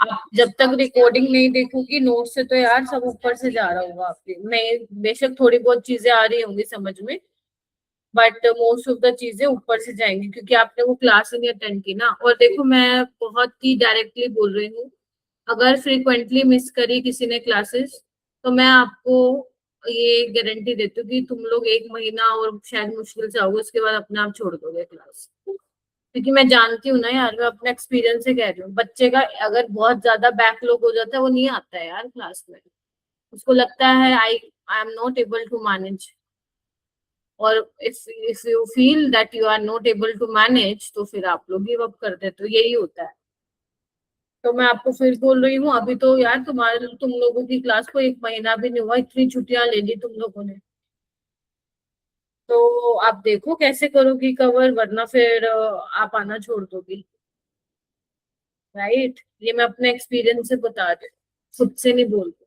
आप जब तक रिकॉर्डिंग नहीं देखोगी नोट से तो यार सब ऊपर से जा रहा होगा आपके। मैं बेशक थोड़ी बहुत चीजें आ रही होंगी समझ में, बट मोस्ट ऑफ द चीजें ऊपर से जाएंगी क्योंकि आपने वो क्लास ही नहीं अटेंड की ना। और देखो मैं बहुत ही डायरेक्टली बोल रही हूँ, अगर फ्रीक्वेंटली मिस करी किसी ने क्लासेस तो मैं आपको ये गारंटी देती हूँ कि तुम लोग 1 महीना और शायद मुश्किल से आओगे, उसके बाद अपने आप छोड़ दोगे क्लास। क्योंकि मैं जानती हूँ ना यार, मैं अपने एक्सपीरियंस से कह रही हूँ, बच्चे का अगर बहुत ज्यादा बैकलॉग हो जाता है वो नहीं आता है यार क्लास में। उसको लगता है I am not able to manage, और if you feel that you are not able to manage तो फिर आप लोग गिव अप कर देते हो, यही होता है। तो मैं आपको फिर बोल रही हूँ, अभी तो यार तुम लोगों की क्लास को 1 महीना भी नहीं हुआ, इतनी छुट्टियां ले ली तुम लोगों ने। तो आप देखो कैसे करोगी कवर, वरना फिर आप आना छोड़ दोगी। राइट, ये मैं अपने एक्सपीरियंस से बता रही हूँ, खुद से नहीं बोल रही।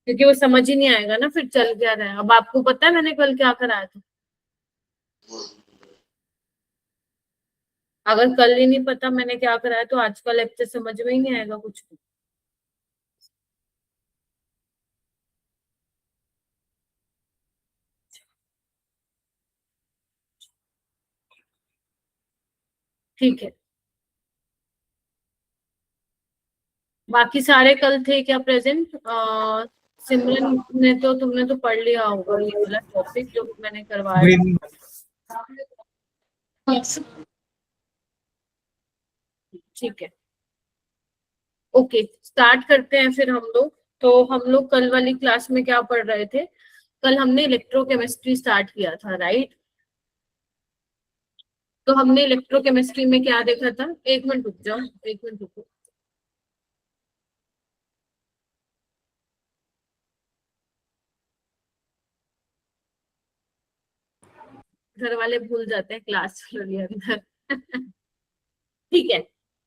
क्योंकि वो समझ ही नहीं आएगा ना फिर चल क्या रहा है। अब आपको पता है मैंने कल क्या कराया था? अगर कल ही नहीं पता मैंने क्या कराया तो आज का लेक्चर समझ में ही नहीं आएगा कुछ भी। ठीक है, बाकी सारे कल थे क्या प्रेजेंट? सिमरन ने तो, तुमने तो पढ़ लिया होगा ये वाला टॉपिक जो मैंने करवाया था। ठीक है, ओके स्टार्ट करते हैं फिर हम लोग। तो हम लोग कल वाली क्लास में क्या पढ़ रहे थे? कल हमने इलेक्ट्रोकेमिस्ट्री स्टार्ट किया था, राइट? तो हमने इलेक्ट्रोकेमिस्ट्री में क्या देखा था? 1 मिनट रुक जाओ, 1 मिनट रुको। घर वाले भूल जाते हैं क्लास के अंदर। ठीक है,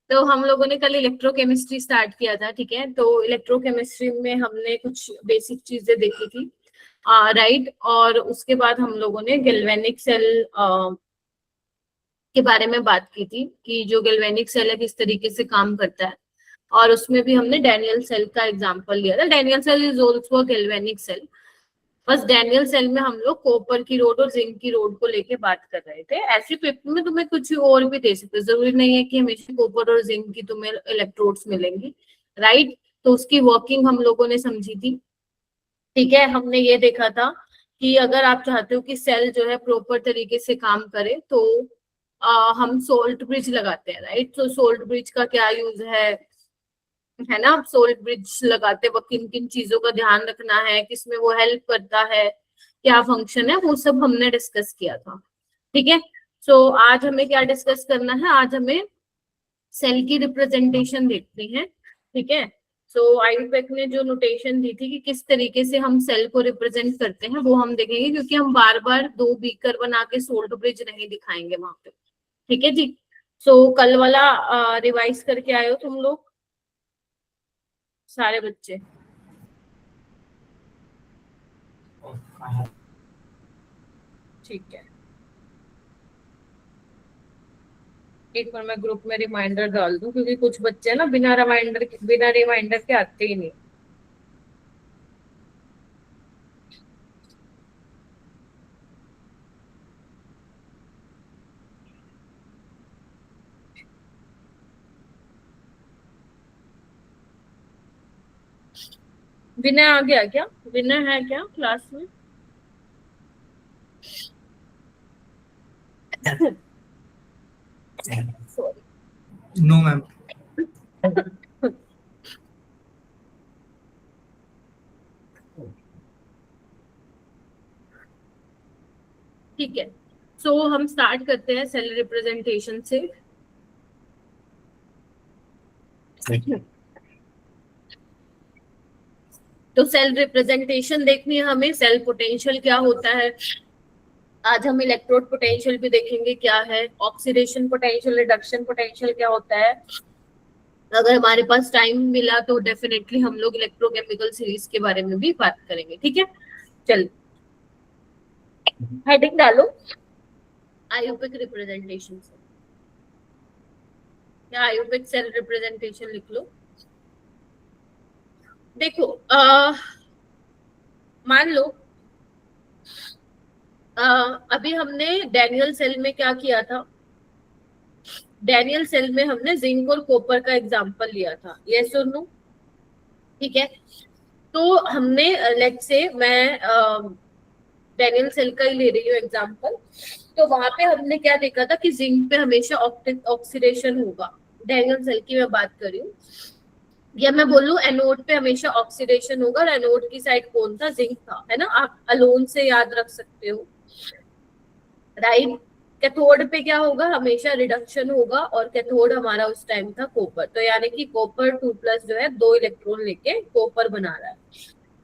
तो हम लोगों ने कल इलेक्ट्रोकेमिस्ट्री स्टार्ट किया था, ठीक है? तो इलेक्ट्रोकेमिस्ट्री में हमने कुछ बेसिक चीजें देखी थी, राइट। और उसके बाद हम लोगों ने गैल्वेनिक सेल के बारे में बात की थी कि जो गैल्वेनिक सेल है किस तरीके से काम करता है। और उसमें भी हमने डैनियल सेल का एग्जांपल लिया था। Daniell cell is also galvanic cell. बस डैनियल सेल में हम लोग कॉपर की रोड और जिंक की रोड को लेके बात कर रहे थे। ऐसे पेपर में तुम्हें कुछ और भी दे सकते, जरूरी नहीं है कि हमेशा कॉपर और जिंक की तुम्हें इलेक्ट्रोड्स मिलेंगी, राइट? तो उसकी वर्किंग हम लोगों ने समझी थी, ठीक है? हमने ये देखा था कि अगर आप चाहते हो कि सेल जो है प्रॉपर तरीके से काम करे तो हम सोल्ट ब्रिज लगाते हैं, राइट? तो सोल्ट ब्रिज का क्या यूज है ना? अब सोल्ट ब्रिज लगाते वक्त किन किन चीजों का ध्यान रखना है, किसमें वो हेल्प करता है, क्या फंक्शन है, वो सब हमने डिस्कस किया था, ठीक है? सो आज हमें क्या डिस्कस करना है? आज हमें सेल की रिप्रेजेंटेशन देखनी है, ठीक है? सो आयुपेक ने जो नोटेशन दी थी कि किस तरीके से हम सेल को रिप्रेजेंट करते हैं वो हम देखेंगे, क्योंकि हम बार बार 2 बीकर बना के सोल्ट ब्रिज नहीं दिखाएंगे वहां पे, ठीक है जी? सो कल वाला रिवाइज करके आए हो तुम लोग सारे बच्चे? ठीक है, एक बार मैं ग्रुप में रिमाइंडर डाल दूं, क्योंकि कुछ बच्चे ना बिना रिमाइंडर के आते ही नहीं। विनय आ गया क्या? विनय है क्या क्लास में? सॉरी। No ma'am. ठीक है, सो हम स्टार्ट करते हैं सेल रिप्रेजेंटेशन से। तो सेल रिप्रेजेंटेशन देखनी है हमें, सेल पोटेंशियल क्या होता है। आज हम इलेक्ट्रोड पोटेंशियल भी देखेंगे क्या है, ऑक्सीडेशन पोटेंशियल, रिडक्शन पोटेंशियल क्या होता है। अगर हमारे पास टाइम मिला तो डेफिनेटली हम लोग इलेक्ट्रोकेमिकल सीरीज के बारे में भी बात करेंगे, ठीक है? चल हेडिंग डालो, आयुपिक रिप्रेजेंटेशन से, या आयुपिक सेल रिप्रेजेंटेशन लिख लो। देखो मान लो अभी हमने डैनियल सेल में क्या किया था, डैनियल सेल में हमने जिंक और कॉपर का एग्जांपल लिया था, यस और नो? ठीक है, तो हमने लेट्स से मैं डैनियल सेल का ही ले रही हूँ एग्जांपल। तो वहां पे हमने क्या देखा था कि जिंक पे हमेशा ऑक्सीडेशन होगा, डैनियल सेल की मैं बात कर रही हूँ। या मैं बोलूं एनोड पे हमेशा ऑक्सीडेशन होगा, और एनोड की साइड कौन था, जिंक था, है ना, आप अलोन से याद रख सकते हो, राइट। कैथोड पे क्या होगा, हमेशा रिडक्शन होगा, और कैथोड हमारा उस टाइम था कॉपर, तो यानी कि कॉपर 2+ जो है 2 इलेक्ट्रॉन लेके कॉपर बना रहा है।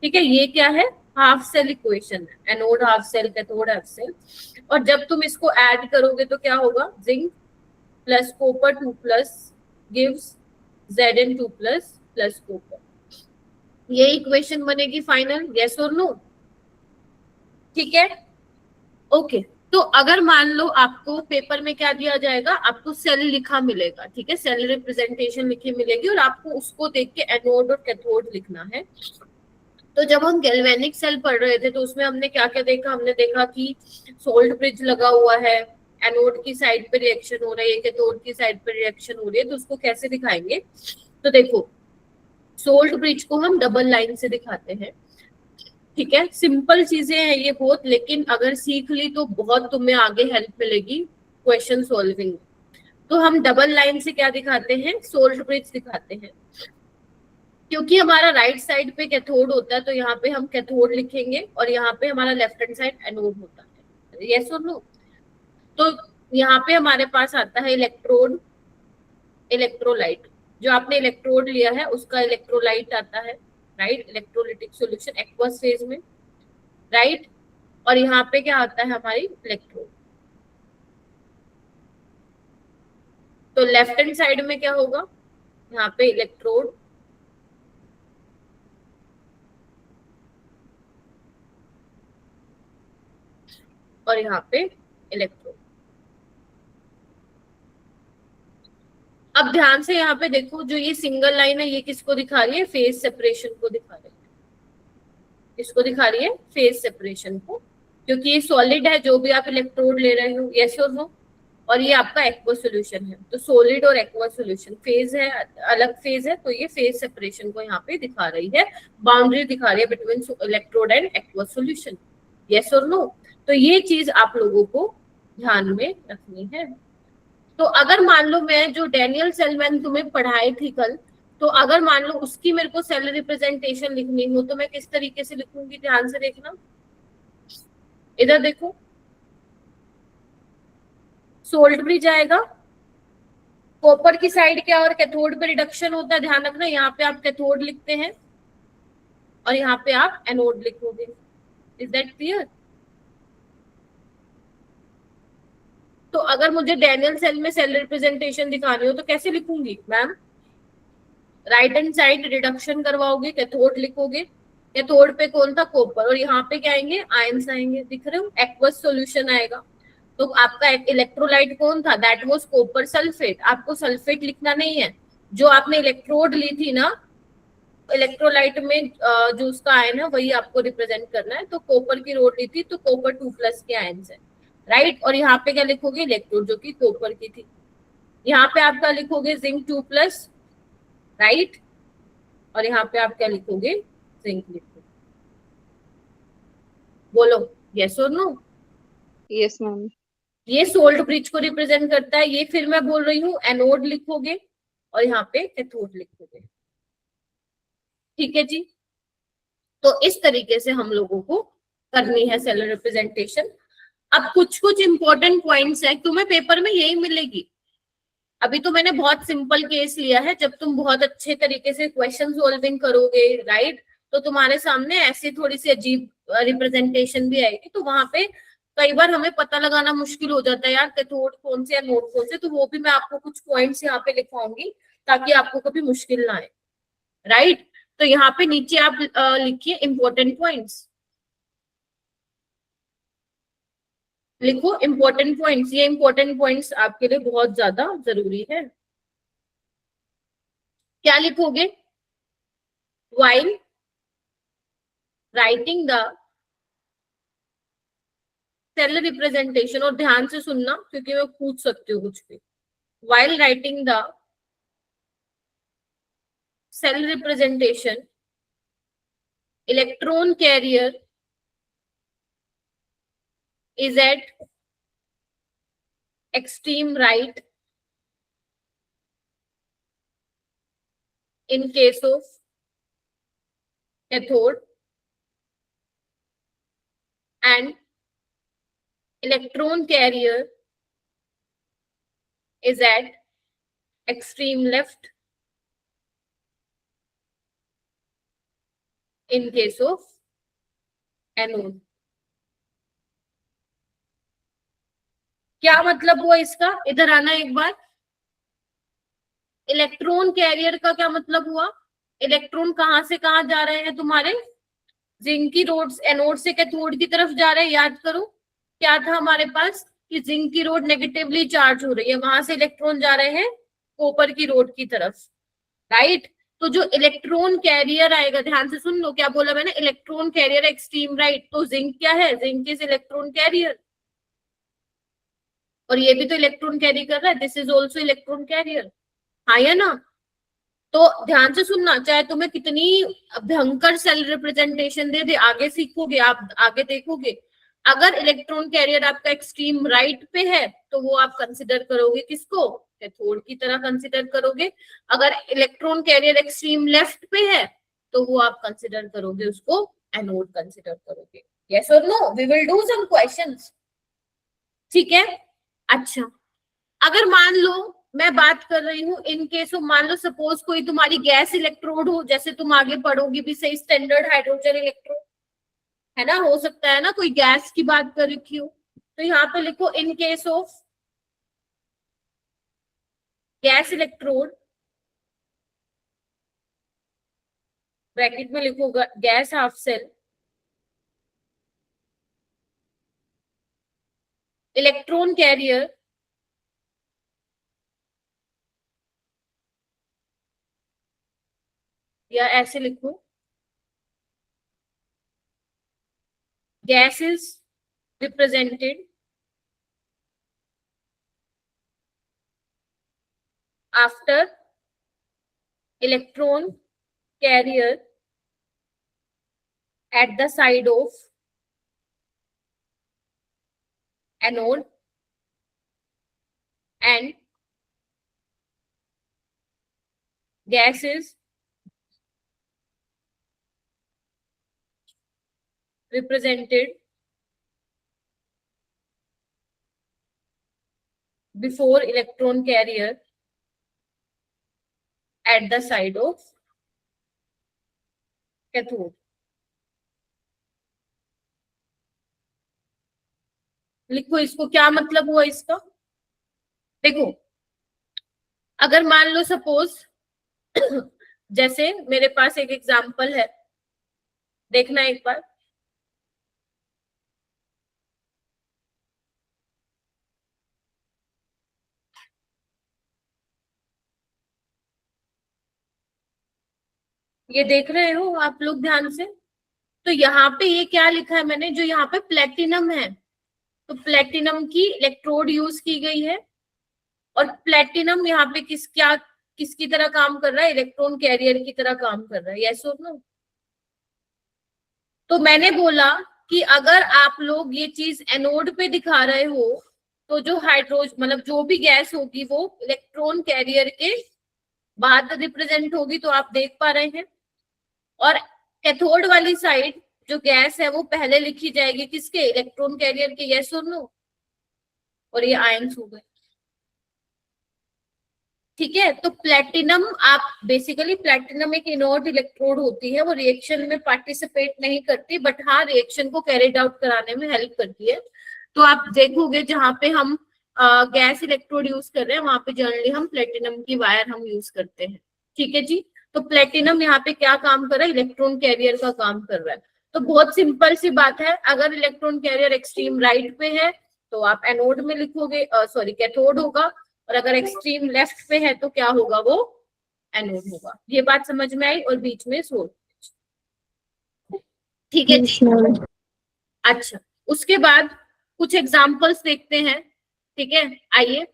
ठीक है, ये क्या है, हाफ सेल इक्वेशन है, anode half cell, cathode half cell. और जब तुम इसको ऐड करोगे तो क्या होगा, zinc plus copper 2+ gives Zn2+ plus copper, ये इक्वेशन बनेगी फाइनल, यस और नो? ठीक है, ओके। तो अगर मान लो आपको पेपर में क्या दिया जाएगा, आपको सेल लिखा मिलेगा, ठीक है, सेल रिप्रेजेंटेशन लिखी मिलेगी, और आपको उसको देख के एनोड और कैथोड लिखना है। तो जब हम गैल्वेनिक सेल पढ़ रहे थे तो उसमें हमने क्या क्या देखा, हमने देखा कि सोल्ट ब्रिज लगा हुआ है, एनोड की साइड पे रिएक्शन हो रही है, कैथोड की साइड पे रिएक्शन हो रही है, तो उसको कैसे दिखाएंगे। तो देखो, सोल्ट ब्रिज को हम डबल लाइन से दिखाते हैं, ठीक है, सिंपल चीजें हैं ये बहुत, लेकिन अगर सीख ली तो बहुत तुम्हें आगे हेल्प मिलेगी क्वेश्चन सॉल्विंग। तो हम डबल लाइन से क्या दिखाते हैं, सोल्ट ब्रिज दिखाते हैं, क्योंकि हमारा राइट साइड पे कैथोड होता है, तो यहाँ पे हम कैथोड लिखेंगे, और यहाँ पे हमारा लेफ्ट हैंड साइड एनोड होता है, यस और नो? तो यहाँ पे हमारे पास आता है इलेक्ट्रोड, इलेक्ट्रोलाइट, जो आपने इलेक्ट्रोड लिया है उसका इलेक्ट्रोलाइट आता है, right, electrolytic solution aqueous phase में, राइट। और यहाँ पे क्या आता है, हमारी इलेक्ट्रोड। तो लेफ्ट हैंड साइड में क्या होगा, यहाँ पे इलेक्ट्रोड, और यहाँ पे इलेक्ट्रोड। अब ध्यान से यहाँ पे देखो, जो ये सिंगल लाइन है ये किसको दिखा रही है, फेज सेपरेशन को दिखा रही है, इसको दिखा रही है फेज सेपरेशन को, क्योंकि ये सॉलिड है जो भी आप इलेक्ट्रोड ले रहे हो, यस और नो? और ये आपका एक्वस सॉल्यूशन है, तो सॉलिड और एक्वस सॉल्यूशन फेज है, अलग फेज है, तो ये फेज सेपरेशन को यहाँ पे दिखा रही है, बाउंड्री दिखा रही है between electrode and aqueous solution, yes और नो? तो ये चीज आप लोगों को ध्यान में रखनी है। तो अगर मान लो मैं जो डैनियल सेल मैंने तुम्हें पढ़ाई थी कल, तो अगर मान लो उसकी मेरे को सेल रिप्रेजेंटेशन लिखनी हो तो मैं किस तरीके से लिखूंगी, ध्यान से देखना, इधर देखो, सोल्ट ब्रिज आएगा, कॉपर की साइड क्या और कैथोड पे रिडक्शन होता है, ध्यान रखना, यहाँ पे आप कैथोड लिखते हैं और यहाँ पे आप एनोड लिखोगे, इज दैट क्लियर? तो अगर मुझे डैनियल सेल में सेल रिप्रेजेंटेशन दिखानी हो तो कैसे लिखूंगी ma'am, right hand side reduction करवाओगे, कैथोड लिखोगे, कैथोड पे कौन था, कॉपर, और यहाँ पे क्या आएंगे, आयंस आएंगे, दिख रहे हो, एक्वस सॉल्यूशन आएगा। तो आपका इलेक्ट्रोलाइट कौन था, दैट वाज कॉपर सल्फेट, आपको सल्फेट लिखना नहीं है, जो आपने इलेक्ट्रोड ली थी ना, इलेक्ट्रोलाइट में जो उसका आयन है वही आपको रिप्रेजेंट करना है, तो कॉपर की रोड ली थी तो कॉपर 2+ के आयन्स है, राइट। और यहाँ पे क्या लिखोगे, इलेक्ट्रोड जो कि कॉपर की थी, यहाँ पे आप क्या लिखोगे, जिंक 2+, राइट, और यहाँ पे आप क्या लिखोगे, जिंक लिखोगे, बोलो यस और नो? Yes ma'am. ये सोल्ट ब्रिज को रिप्रेजेंट करता है, ये फिर मैं बोल रही हूँ एनोड लिखोगे और यहाँ पे कैथोड लिखोगे, ठीक है जी। तो इस तरीके से हम लोगों को करनी है सेल रिप्रेजेंटेशन। अब कुछ कुछ इंपॉर्टेंट पॉइंट्स है, तुम्हें पेपर में यही मिलेगी। अभी तो मैंने बहुत सिंपल केस लिया है, जब तुम बहुत अच्छे तरीके से क्वेश्चन सॉल्विंग करोगे, राइट, तो तुम्हारे सामने ऐसी थोड़ी सी अजीब रिप्रेजेंटेशन भी आएगी, तो वहां पे कई बार हमें पता लगाना मुश्किल हो जाता है यार, कैथोड कौन से या नोड कौन से, तो वो भी मैं आपको कुछ पॉइंट्स यहाँ पे लिखवाऊंगी ताकि आपको कभी मुश्किल ना आए, राइट। तो यहाँ पे नीचे आप लिखिए इंपॉर्टेंट पॉइंट्स, लिखो इंपॉर्टेंट पॉइंट्स, ये इंपॉर्टेंट पॉइंट्स आपके लिए बहुत ज्यादा जरूरी है। क्या लिखोगे, while writing the cell representation, और ध्यान से सुनना क्योंकि मैं पूछ सकती हूँ कुछ भी, while writing the cell representation, electron carrier is at extreme right in case of cathode and electron carrier is at extreme left in case of anode. क्या मतलब हुआ इसका, इधर आना एक बार। इलेक्ट्रॉन कैरियर का क्या मतलब हुआ, इलेक्ट्रॉन कहां से कहां जा रहे हैं तुम्हारे, जिंक की रोड एनोड से कैथोड की तरफ जा रहे हैं। याद करो क्या था हमारे पास कि जिंक की रोड नेगेटिवली चार्ज हो रही है, वहां से इलेक्ट्रॉन जा रहे हैं कॉपर की रोड की तरफ, राइट। तो जो इलेक्ट्रॉन कैरियर आएगा, ध्यान से सुन लो क्या बोला मैंने, इलेक्ट्रॉन कैरियर एक्सट्रीम राइट, तो जिंक क्या है, जिंक इज इलेक्ट्रॉन कैरियर, और ये भी तो इलेक्ट्रॉन कैरी कर रहा है, this is also electron carrier, हाँ या ना। तो ध्यान से सुनना, चाहे तुम्हें कितनी भयंकर सेल रिप्रेजेंटेशन दे दे, आगे सीखोगे आप, आगे देखोगे, अगर इलेक्ट्रॉन कैरियर आपका एक्सट्रीम राइट पे है तो वो आप कंसिडर करोगे किसको, कैथोड की तरह कंसिडर करोगे। अगर इलेक्ट्रॉन कैरियर एक्सट्रीम लेफ्ट पे है तो वो आप कंसिडर करोगे उसको एनोड कंसिडर करोगे। यस और no, we will do some questions, ठीक है। अच्छा, अगर मान लो मैं बात कर रही हूँ इन केस ऑफ, मान लो सपोज कोई तुम्हारी गैस इलेक्ट्रोड हो, जैसे तुम आगे पढ़ोगी भी सही, स्टैंडर्ड हाइड्रोजन इलेक्ट्रोड है ना, हो सकता है ना कोई गैस की बात कर रखी हो, तो यहाँ पे लिखो in case of gas electrode, bracket में लिखो gas half cell, electron carrier या ऐसे लिखो gas is represented after electron carrier at the side of anode and gas is represented before electron carrier at the side of cathode। लिखो इसको, क्या मतलब हुआ इसका। देखो अगर मान लो सपोज जैसे मेरे पास एक एग्जांपल है, देखना एक बार, ये देख रहे हो आप लोग ध्यान से, तो यहाँ पे ये क्या लिखा है मैंने, जो यहाँ पे प्लेटिनम है, तो प्लेटिनम की इलेक्ट्रोड यूज की गई है, और प्लेटिनम यहाँ पे किसकी तरह काम कर रहा है, इलेक्ट्रॉन कैरियर की तरह काम कर रहा है, यस और नो। तो मैंने बोला कि अगर आप लोग ये चीज एनोड पे दिखा रहे हो तो जो हाइड्रोजन मतलब जो भी गैस होगी वो इलेक्ट्रॉन कैरियर के बाद रिप्रेजेंट होगी, तो आप देख पा रहे हैं, और कैथोड वाली साइड जो गैस है वो पहले लिखी जाएगी किसके, इलेक्ट्रॉन कैरियर के, यस और नो। और ये आयंस हो गए, ठीक है। तो प्लेटिनम, आप बेसिकली प्लेटिनम एक इनर्ट इलेक्ट्रोड होती है, वो रिएक्शन में पार्टिसिपेट नहीं करती, बट हाँ रिएक्शन को कैरिड आउट कराने में हेल्प करती है। तो आप देखोगे जहां पे हम गैस इलेक्ट्रोड यूज कर रहे हैं वहां पे जनरली हम प्लेटिनम की वायर हम यूज करते हैं, ठीक है जी। तो प्लेटिनम यहाँ पे क्या काम कर रहा है, इलेक्ट्रॉन कैरियर का काम कर रहा है। तो बहुत सिंपल सी बात है, अगर इलेक्ट्रॉन कैरियर एक्सट्रीम राइट पे है तो आप एनोड में लिखोगे, सॉरी कैथोड होगा, और अगर एक्सट्रीम लेफ्ट पे है तो क्या होगा, वो एनोड होगा। ये बात समझ में आई, और बीच में सोल्व, ठीक है यस जी। मैम। अच्छा, उसके बाद कुछ एग्जाम्पल्स देखते हैं। ठीक है, आइए।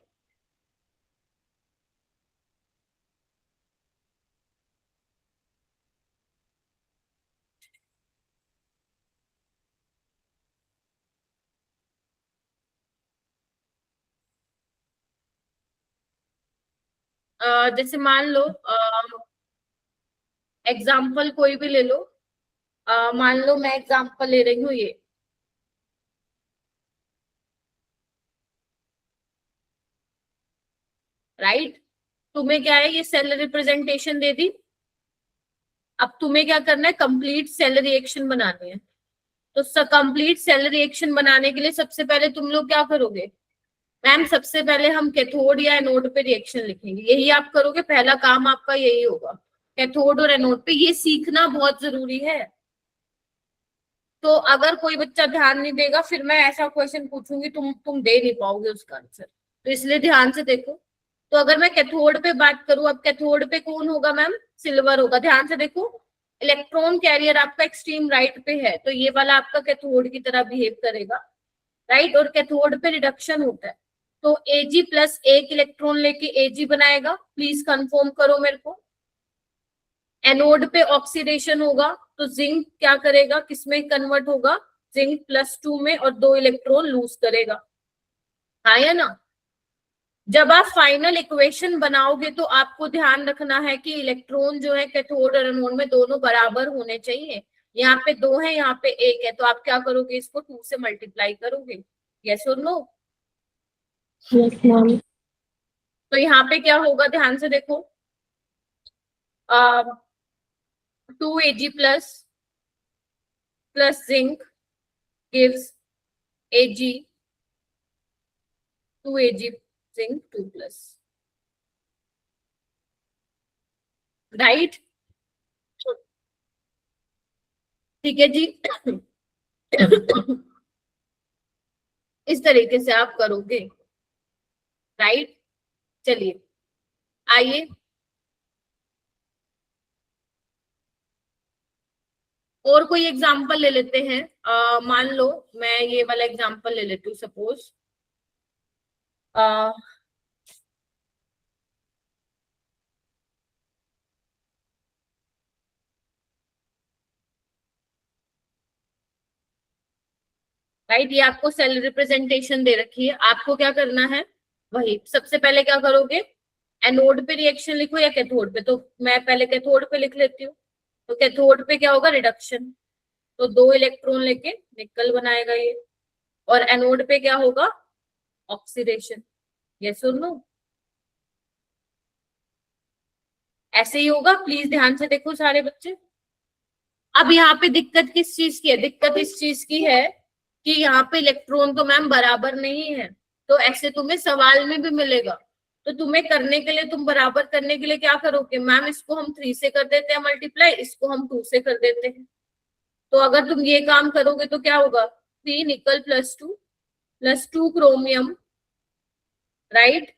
जैसे मान लो एग्जाम्पल कोई भी ले लो। मान लो मैं एग्जाम्पल ले रही हूँ ये। राइट, तुम्हें क्या है, ये सेल रिप्रेजेंटेशन दे दी। अब तुम्हें क्या करना है, कंप्लीट सेल रिएक्शन बनानी है। तो कंप्लीट सेल रिएक्शन बनाने के लिए सबसे पहले तुम लोग क्या करोगे? मैम सबसे पहले हम कैथोड या एनोड पे रिएक्शन लिखेंगे, यही आप करोगे, पहला काम आपका यही होगा। कैथोड और एनोड पे ये सीखना बहुत जरूरी है। तो अगर कोई बच्चा ध्यान नहीं देगा, फिर मैं ऐसा क्वेश्चन पूछूंगी, तुम दे नहीं पाओगे उसका आंसर। तो इसलिए ध्यान से देखो। तो अगर मैं कैथोड पे बात करूं, अब कैथोड पे कौन होगा मैम? सिल्वर होगा। ध्यान से देखो, इलेक्ट्रॉन कैरियर आपका एक्सट्रीम राइट पे है, तो ये वाला आपका कैथोड की तरह बिहेव करेगा। राइट, और कैथोड पे रिडक्शन होता है, तो Ag प्लस एक इलेक्ट्रॉन लेके Ag बनाएगा। प्लीज कंफर्म करो मेरे को। एनोड पे ऑक्सीडेशन होगा, तो जिंक क्या करेगा, किसमें कन्वर्ट होगा? जिंक +2 में, और 2 इलेक्ट्रॉन लूज करेगा। हाँ या ना? जब आप फाइनल इक्वेशन बनाओगे तो आपको ध्यान रखना है कि इलेक्ट्रॉन जो है कैथोड और एनोड में दोनों बराबर होने चाहिए। यहाँ पे 2 है, यहाँ पे 1 है, तो आप क्या करोगे, इसको 2 से मल्टीप्लाई करोगे। यस और नो? Yes ma'am. तो यहाँ पे क्या होगा, ध्यान से देखो। 2 Ag plus zinc gives Ag, 2 Ag zinc 2 plus. Right, ठीक है जी। इस तरीके से आप करोगे। राइट, चलिए आइए। और कोई एग्जाम्पल ले लेते हैं। मान लो मैं ये वाला एग्जाम्पल ले लेती हूँ, सपोज राइट, ये आपको सेल रिप्रेजेंटेशन दे रखी है, आपको क्या करना है, वही सबसे पहले क्या करोगे, एनोड पे रिएक्शन लिखो या कैथोड पे? तो मैं पहले कैथोड पे लिख लेती हूँ। तो कैथोड पे क्या होगा, रिडक्शन, तो 2 इलेक्ट्रॉन लेके निकल बनाएगा ये। और एनोड पे क्या होगा, ऑक्सीडेशन। यस और नो? ऐसे ही होगा, प्लीज ध्यान से देखो सारे बच्चे। अब यहाँ पे दिक्कत किस चीज की है? दिक्कत इस चीज की है कि यहाँ पे इलेक्ट्रॉन तो मैम बराबर नहीं है। तो ऐसे तुम्हें सवाल में भी मिलेगा, तो तुम्हें करने के लिए, तुम बराबर करने के लिए क्या करोगे, मैम इसको हम 3 से कर देते हैं मल्टीप्लाई, इसको हम 2 से कर देते हैं। तो अगर तुम ये काम करोगे तो क्या होगा, 3 nickel +2 chromium. Right,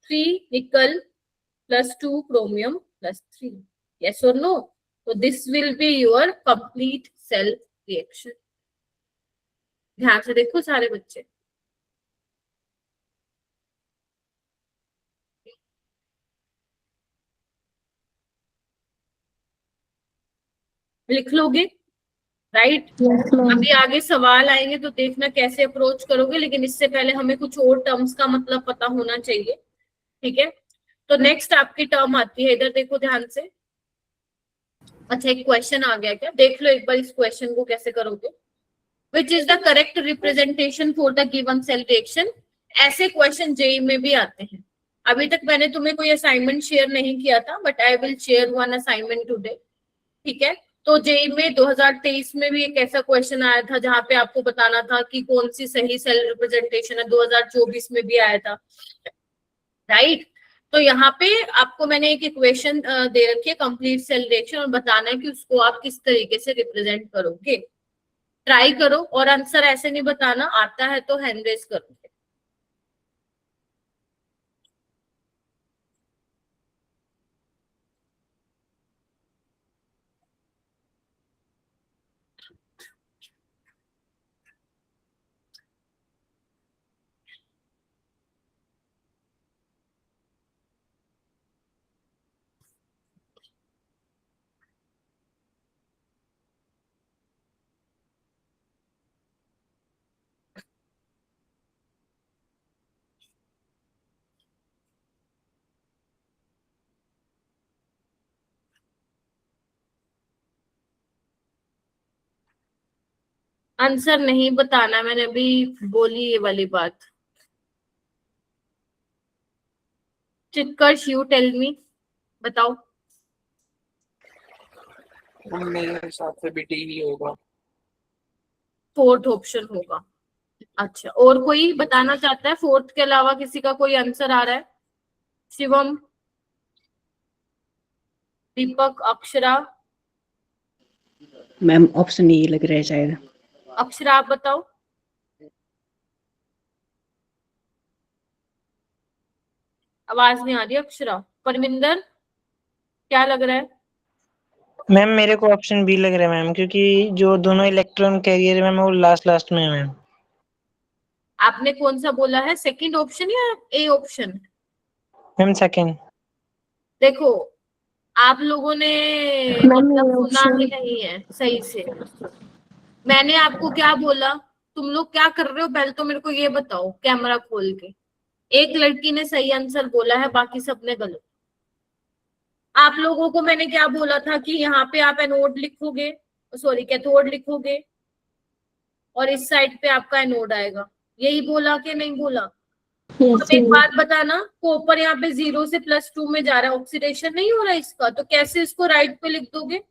3 nickel +2 chromium +3। Yes और नो? तो this will be your complete cell reaction. ध्यान से देखो सारे बच्चे, लिख लोगे। Right, yes ma'am. अभी आगे सवाल आएंगे तो देखना कैसे अप्रोच करोगे, लेकिन इससे पहले हमें कुछ और टर्म्स का मतलब पता होना चाहिए। ठीक है, तो नेक्स्ट आपकी टर्म आती है, इधर देखो ध्यान से। अच्छा, एक क्वेश्चन आ गया, क्या देख लो एक बार इस क्वेश्चन को कैसे करोगे। Which is the correct representation for the given cell reaction? ऐसे क्वेश्चन जेई में भी आते हैं। अभी तक मैंने तुम्हें कोई असाइनमेंट शेयर नहीं किया था, but I will share one assignment today. ठीक है, तो जेई में 2023 में भी एक ऐसा क्वेश्चन आया था जहां पे आपको बताना था कि कौन सी सही सेल रिप्रेजेंटेशन है, 2024 में भी आया था। राइट, तो यहाँ पे आपको मैंने एक इक्वेशन दे रखी है, कंप्लीट सेल रिएक्शन, और बताना है कि उसको आप किस तरीके से रिप्रेजेंट करोगे। ट्राई करो, और आंसर ऐसे नहीं बताना, आता है तो हैंड रेज करोगे। आंसर नहीं बताना, मैंने अभी बोली ये वाली बात। चित्कर्ष, यू टेल मी, बताओ। मेरे हिसाब से भी डी ही होगा। फोर्थ ऑप्शन होगा। अच्छा, और कोई बताना चाहता है? फोर्थ के अलावा किसी का कोई आंसर आ रहा है? शिवम, दीपक, अक्षरा। मैम ऑप्शन ई लग रहा है शायद। अक्षरा, आप बताओ। आवाज नहीं आ रही अक्षरा। परमिंदर, क्या लग रहा है? मैम मेरे को ऑप्शन बी लग रहा है मैम, क्योंकि जो दोनों इलेक्ट्रॉन कैरियर है मैम वो लास्ट में है मैम। आपने कौन सा बोला है, सेकंड ऑप्शन या ए ऑप्शन? Ma'am second. देखो, आप लोगों ने मैम मतलब ये सुना ही ऑप्शन नहीं है सही से। मैंने आपको क्या बोला? तुम लोग क्या कर रहे हो पहले तो मेरे को ये बताओ, कैमरा खोल के। एक लड़की ने सही आंसर बोला है, बाकी सबने गलत। आप लोगों को मैंने क्या बोला था कि यहाँ पे आप एनोड लिखोगे, सॉरी कैथोड लिखोगे, और इस साइड पे आपका एनोड आएगा। यही बोला कि नहीं बोला? यस अब एक बात बताना, कॉपर यहाँ पे 0 से +2 में जा रहा है, ऑक्सीडेशन नहीं हो रहा है इसका, तो कैसे इसको राइट पे लिख दोगे?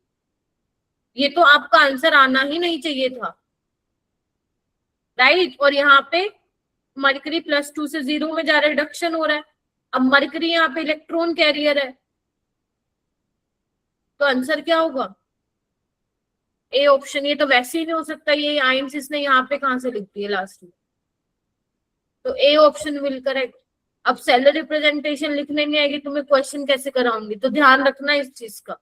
ये तो आपका आंसर आना ही नहीं चाहिए था, राइट। और यहाँ पे मरकरी +2 से 0 में जा रहा है, रिडक्शन हो रहा है। अब मरकरी यहाँ पे इलेक्ट्रॉन कैरियर है, तो आंसर क्या होगा? A option. ये तो वैसे ही नहीं हो सकता, ये आयंस इसने यहाँ पे कहां से लिख दिए लास्ट में, तो ए ऑप्शन विल करेक्ट। अब सेलर रिप्रेजेंटेशन लिखने नहीं आएगी तुम्हें, क्वेश्चन कैसे कराऊंगी? तो ध्यान रखना इस चीज का,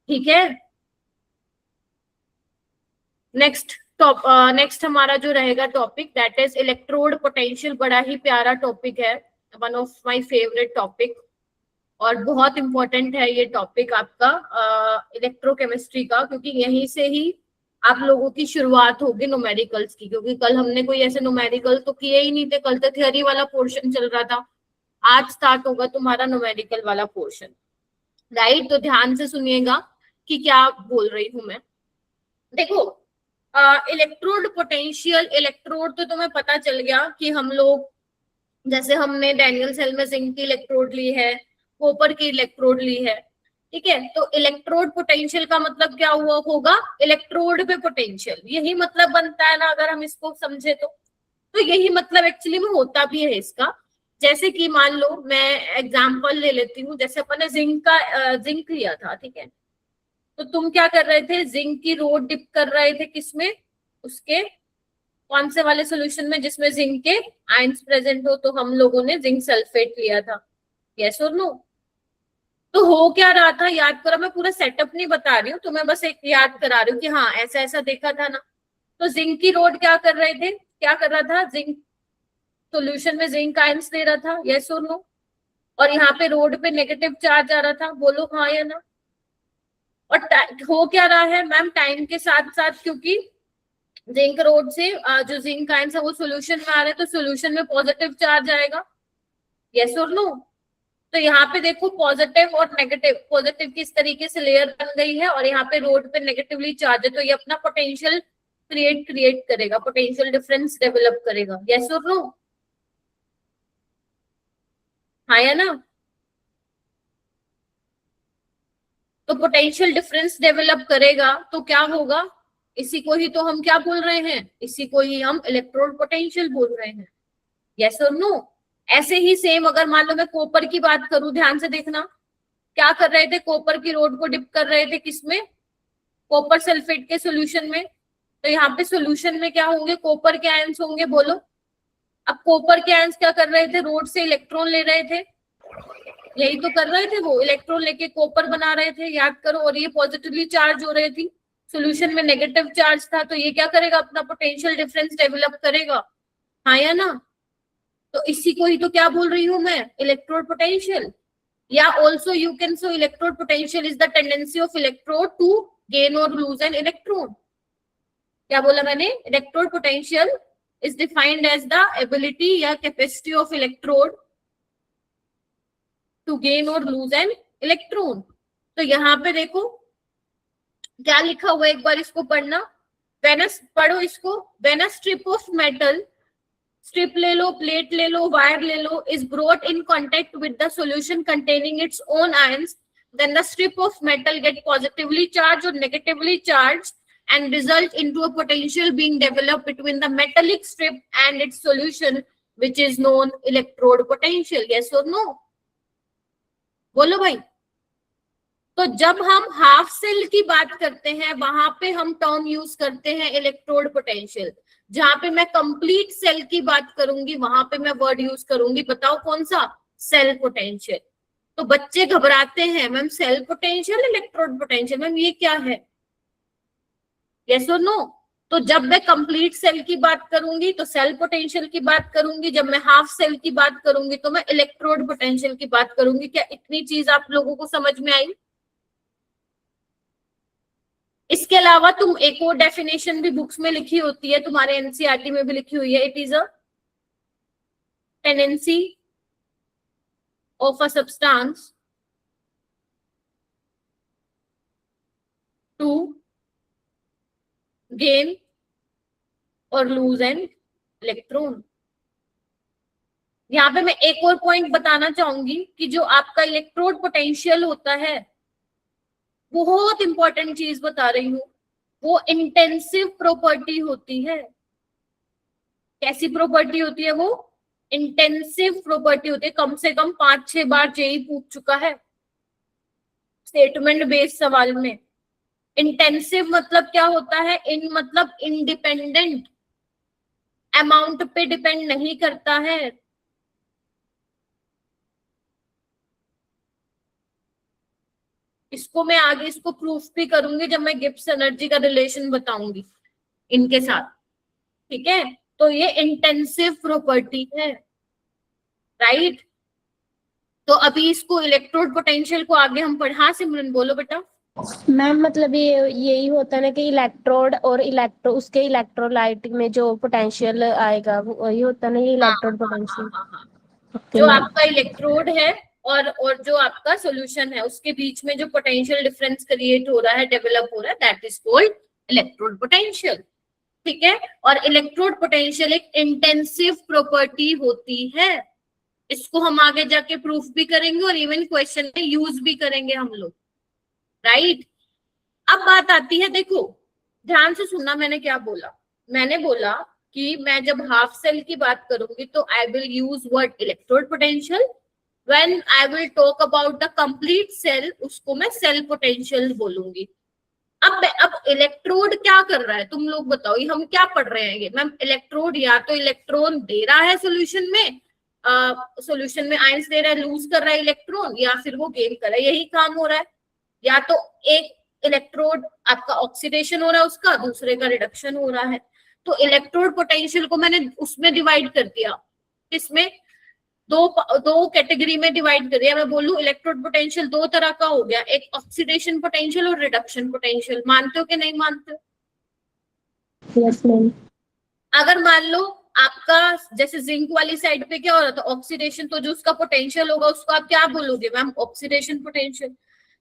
ठीक है। नेक्स्ट हमारा जो रहेगा topic, that is electrode potential. बड़ा ही प्यारा टॉपिक है, one of my favourite topic, और बहुत इंपॉर्टेंट है ये टॉपिक आपका इलेक्ट्रोकेमिस्ट्री का, क्योंकि यहीं से ही आप लोगों की शुरुआत होगी न्यूमेरिकल्स की। क्योंकि कल हमने कोई ऐसे न्यूमेरिकल तो किए ही नहीं थे, कल तो थ्योरी वाला पोर्शन चल रहा था। आज स्टार्ट होगा तुम्हारा न्यूमेरिकल वाला पोर्शन, राइट। तो ध्यान से सुनिएगा कि क्या बोल रही हूं मैं। देखो, इलेक्ट्रोड पोटेंशियल, इलेक्ट्रोड तो तुम्हें पता चल गया कि हम लोग, जैसे हमने डैनियल सेल में जिंक की इलेक्ट्रोड ली है, कॉपर की इलेक्ट्रोड ली है, ठीक है। तो इलेक्ट्रोड पोटेंशियल का मतलब क्या हुआ होगा? इलेक्ट्रोड पे पोटेंशियल, यही मतलब बनता है ना, अगर हम इसको समझे तो यही मतलब एक्चुअली में होता भी है इसका। जैसे कि मान लो मैं एग्जांपल ले लेती हूँ, जैसे अपन ने जिंक लिया था, ठीक है। तो तुम क्या कर रहे थे? जिंक की रोड डिप कर रहे थे किसमें? उसके कौन से वाले सॉल्यूशन में जिसमें जिंक के आयंस प्रेजेंट हो? तो हम लोगों ने जिंक सल्फेट लिया था, यस और नो? तो हो क्या रहा था, याद करो। मैं पूरा सेटअप नहीं बता रही हूँ, तो मैं बस एक याद करा रही हूँ कि हाँ ऐसा ऐसा देखा था ना। तो जिंक की रोड क्या कर रहे थे, क्या कर रहा था? जिंक सॉल्यूशन में जिंक आयंस दे रहा था, यस और नो? और यहाँ पे रोड पे नेगेटिव चार्ज आ रहा था, बोलो हाँ या ना? और हो क्या रहा है मैम, टाइम के साथ साथ, क्योंकि जिंक रोड से जो जिंक आयंस है वो सॉल्यूशन में आ रहे हैं, तो सॉल्यूशन में पॉजिटिव चार्ज आएगा, यस और नो? तो यहाँ पे देखो पॉजिटिव और नेगेटिव, पॉजिटिव किस तरीके से लेयर बन गई है, और यहाँ पे रोड पे नेगेटिवली चार्ज है, तो ये अपना पोटेंशियल क्रिएट करेगा, पोटेंशियल डिफरेंस डेवलप करेगा, यस और नो? हाँ या ना? तो पोटेंशियल डिफरेंस डेवलप करेगा तो क्या होगा? इसी को ही तो हम क्या बोल रहे हैं? इसी को ही हम इलेक्ट्रोड पोटेंशियल बोल रहे हैं, यस और नो? ऐसे ही सेम अगर मान लो मैं कॉपर की बात करूं, ध्यान से देखना, क्या कर रहे थे? कॉपर की रोड को डिप कर रहे थे किसमें? कॉपर सल्फेट के सॉल्यूशन में। तो यहाँ पे सॉल्यूशन में क्या होंगे? कॉपर के आयंस होंगे, बोलो। अब कॉपर के आयंस क्या कर रहे थे? रोड से इलेक्ट्रॉन ले रहे थे, यही तो कर रहे थे वो, इलेक्ट्रॉन लेके कॉपर बना रहे थे, याद करो। और ये पॉजिटिवली चार्ज हो रही थी, सॉल्यूशन में नेगेटिव चार्ज था, तो ये क्या करेगा? अपना पोटेंशियल डिफरेंस डेवलप करेगा, हाँ या ना? तो इसी को ही तो क्या बोल रही हूँ मैं? Electrode potential. या also you can so electrode potential is the tendency of electrode to gain और लूज एन इलेक्ट्रॉन। क्या बोला मैंने? Electrode potential is defined as the ability या capacity of electrode to gain और लूज एन इलेक्ट्रॉन। तो यहाँ पे देखो क्या लिखा हुआ है, एक बार इसको पढ़ना। पढ़ो इसको, when a strip of metal, strip ले लो, प्लेट ले लो, वायर ले लो, is brought in contact with the solution containing its own ions, then the strip of metal get positively charged or negatively charged and result into a potential being developed between the metallic strip and its solution, which is known electrode potential. Yes or no? बोलो भाई। तो जब हम half cell की बात करते हैं वहां पे हम टर्म यूज करते हैं इलेक्ट्रोड पोटेंशियल, जहां पे मैं कंप्लीट सेल की बात करूंगी वहां पे मैं वर्ड यूज करूंगी, बताओ कौन सा, सेल पोटेंशियल। तो बच्चे घबराते हैं, ma'am cell potential electrode potential, ma'am ये क्या है, यस और नो। तो जब मैं कंप्लीट सेल की बात करूंगी तो सेल पोटेंशियल की बात करूंगी, जब मैं हाफ सेल की बात करूंगी तो मैं इलेक्ट्रोड पोटेंशियल की बात करूंगी। क्या इतनी चीज आप लोगों को समझ में आई? इसके अलावा तुम एक और डेफिनेशन भी बुक्स में लिखी होती है, तुम्हारे एनसीईआरटी में भी लिखी हुई है, it is a tendency of a substance to gain और लूज एन इलेक्ट्रॉन। यहां पे मैं एक और पॉइंट बताना चाहूंगी कि जो आपका इलेक्ट्रोड पोटेंशियल होता है, बहुत इंपॉर्टेंट चीज बता रही हूं, वो इंटेंसिव प्रॉपर्टी होती है। कैसी प्रॉपर्टी होती है वो? इंटेंसिव प्रॉपर्टी होती है। कम से कम 5-6 बार जेई पूछ चुका है स्टेटमेंट बेस्ड सवाल में। इंटेंसिव मतलब क्या होता है? इन मतलब इंडिपेंडेंट, अमाउंट पे डिपेंड नहीं करता है। इसको मैं आगे इसको प्रूफ भी करूंगी जब मैं गिब्स एनर्जी का रिलेशन बताऊंगी इनके साथ, ठीक है। तो ये इंटेंसिव प्रॉपर्टी है, राइट। तो अभी इसको इलेक्ट्रोड पोटेंशियल को आगे हम पढ़, हाँ सिमरन बोलो बेटा। मैम मतलब ये यही होता है ना कि इलेक्ट्रोड और उसके इलेक्ट्रोलाइट में जो पोटेंशियल आएगा वही होता है ना, ये इलेक्ट्रोड पोटेंशियल। जो आपका इलेक्ट्रोड है और जो आपका सॉल्यूशन है उसके बीच में जो पोटेंशियल डिफरेंस क्रिएट हो रहा है, डेवलप हो रहा है, that is called electrode potential, ठीक है। और इलेक्ट्रोड पोटेंशियल एक इंटेंसिव प्रॉपर्टी होती है। इसको हम आगे जाके प्रूफ भी करेंगे और इवन क्वेश्चन में यूज भी करेंगे हम लोग, राइट। अब बात आती है, देखो ध्यान से सुनना, मैंने क्या बोला। मैंने बोला कि मैं जब हाफ सेल की बात करूंगी तो I will use word electrode potential, when I will talk about the complete cell उसको मैं सेल पोटेंशियल बोलूंगी। अब इलेक्ट्रोड क्या कर रहा है, तुम लोग बताओ, ये हम क्या पढ़ रहे हैं? मैम इलेक्ट्रोड या तो इलेक्ट्रॉन दे रहा है सोल्यूशन में, सोल्यूशन में आयंस दे रहा है, लूज कर रहा है इलेक्ट्रॉन, या फिर वो गेन कर रहा है, यही काम हो रहा है। या तो एक इलेक्ट्रोड आपका ऑक्सीडेशन हो रहा है उसका, दूसरे का रिडक्शन हो रहा है। तो इलेक्ट्रोड पोटेंशियल को मैंने उसमें डिवाइड कर दिया, इसमें दो कैटेगरी में डिवाइड कर दिया। मैं बोलूं इलेक्ट्रोड पोटेंशियल दो तरह का हो गया, एक ऑक्सीडेशन पोटेंशियल और रिडक्शन पोटेंशियल। मानते हो कि नहीं मानते हो? Yes ma'am. अगर मान लो आपका जैसे जिंक वाली साइड पे क्या हो रहा था, ऑक्सीडेशन, तो जो उसका पोटेंशियल होगा उसको आप क्या बोलोगे मैम? Oxidation potential.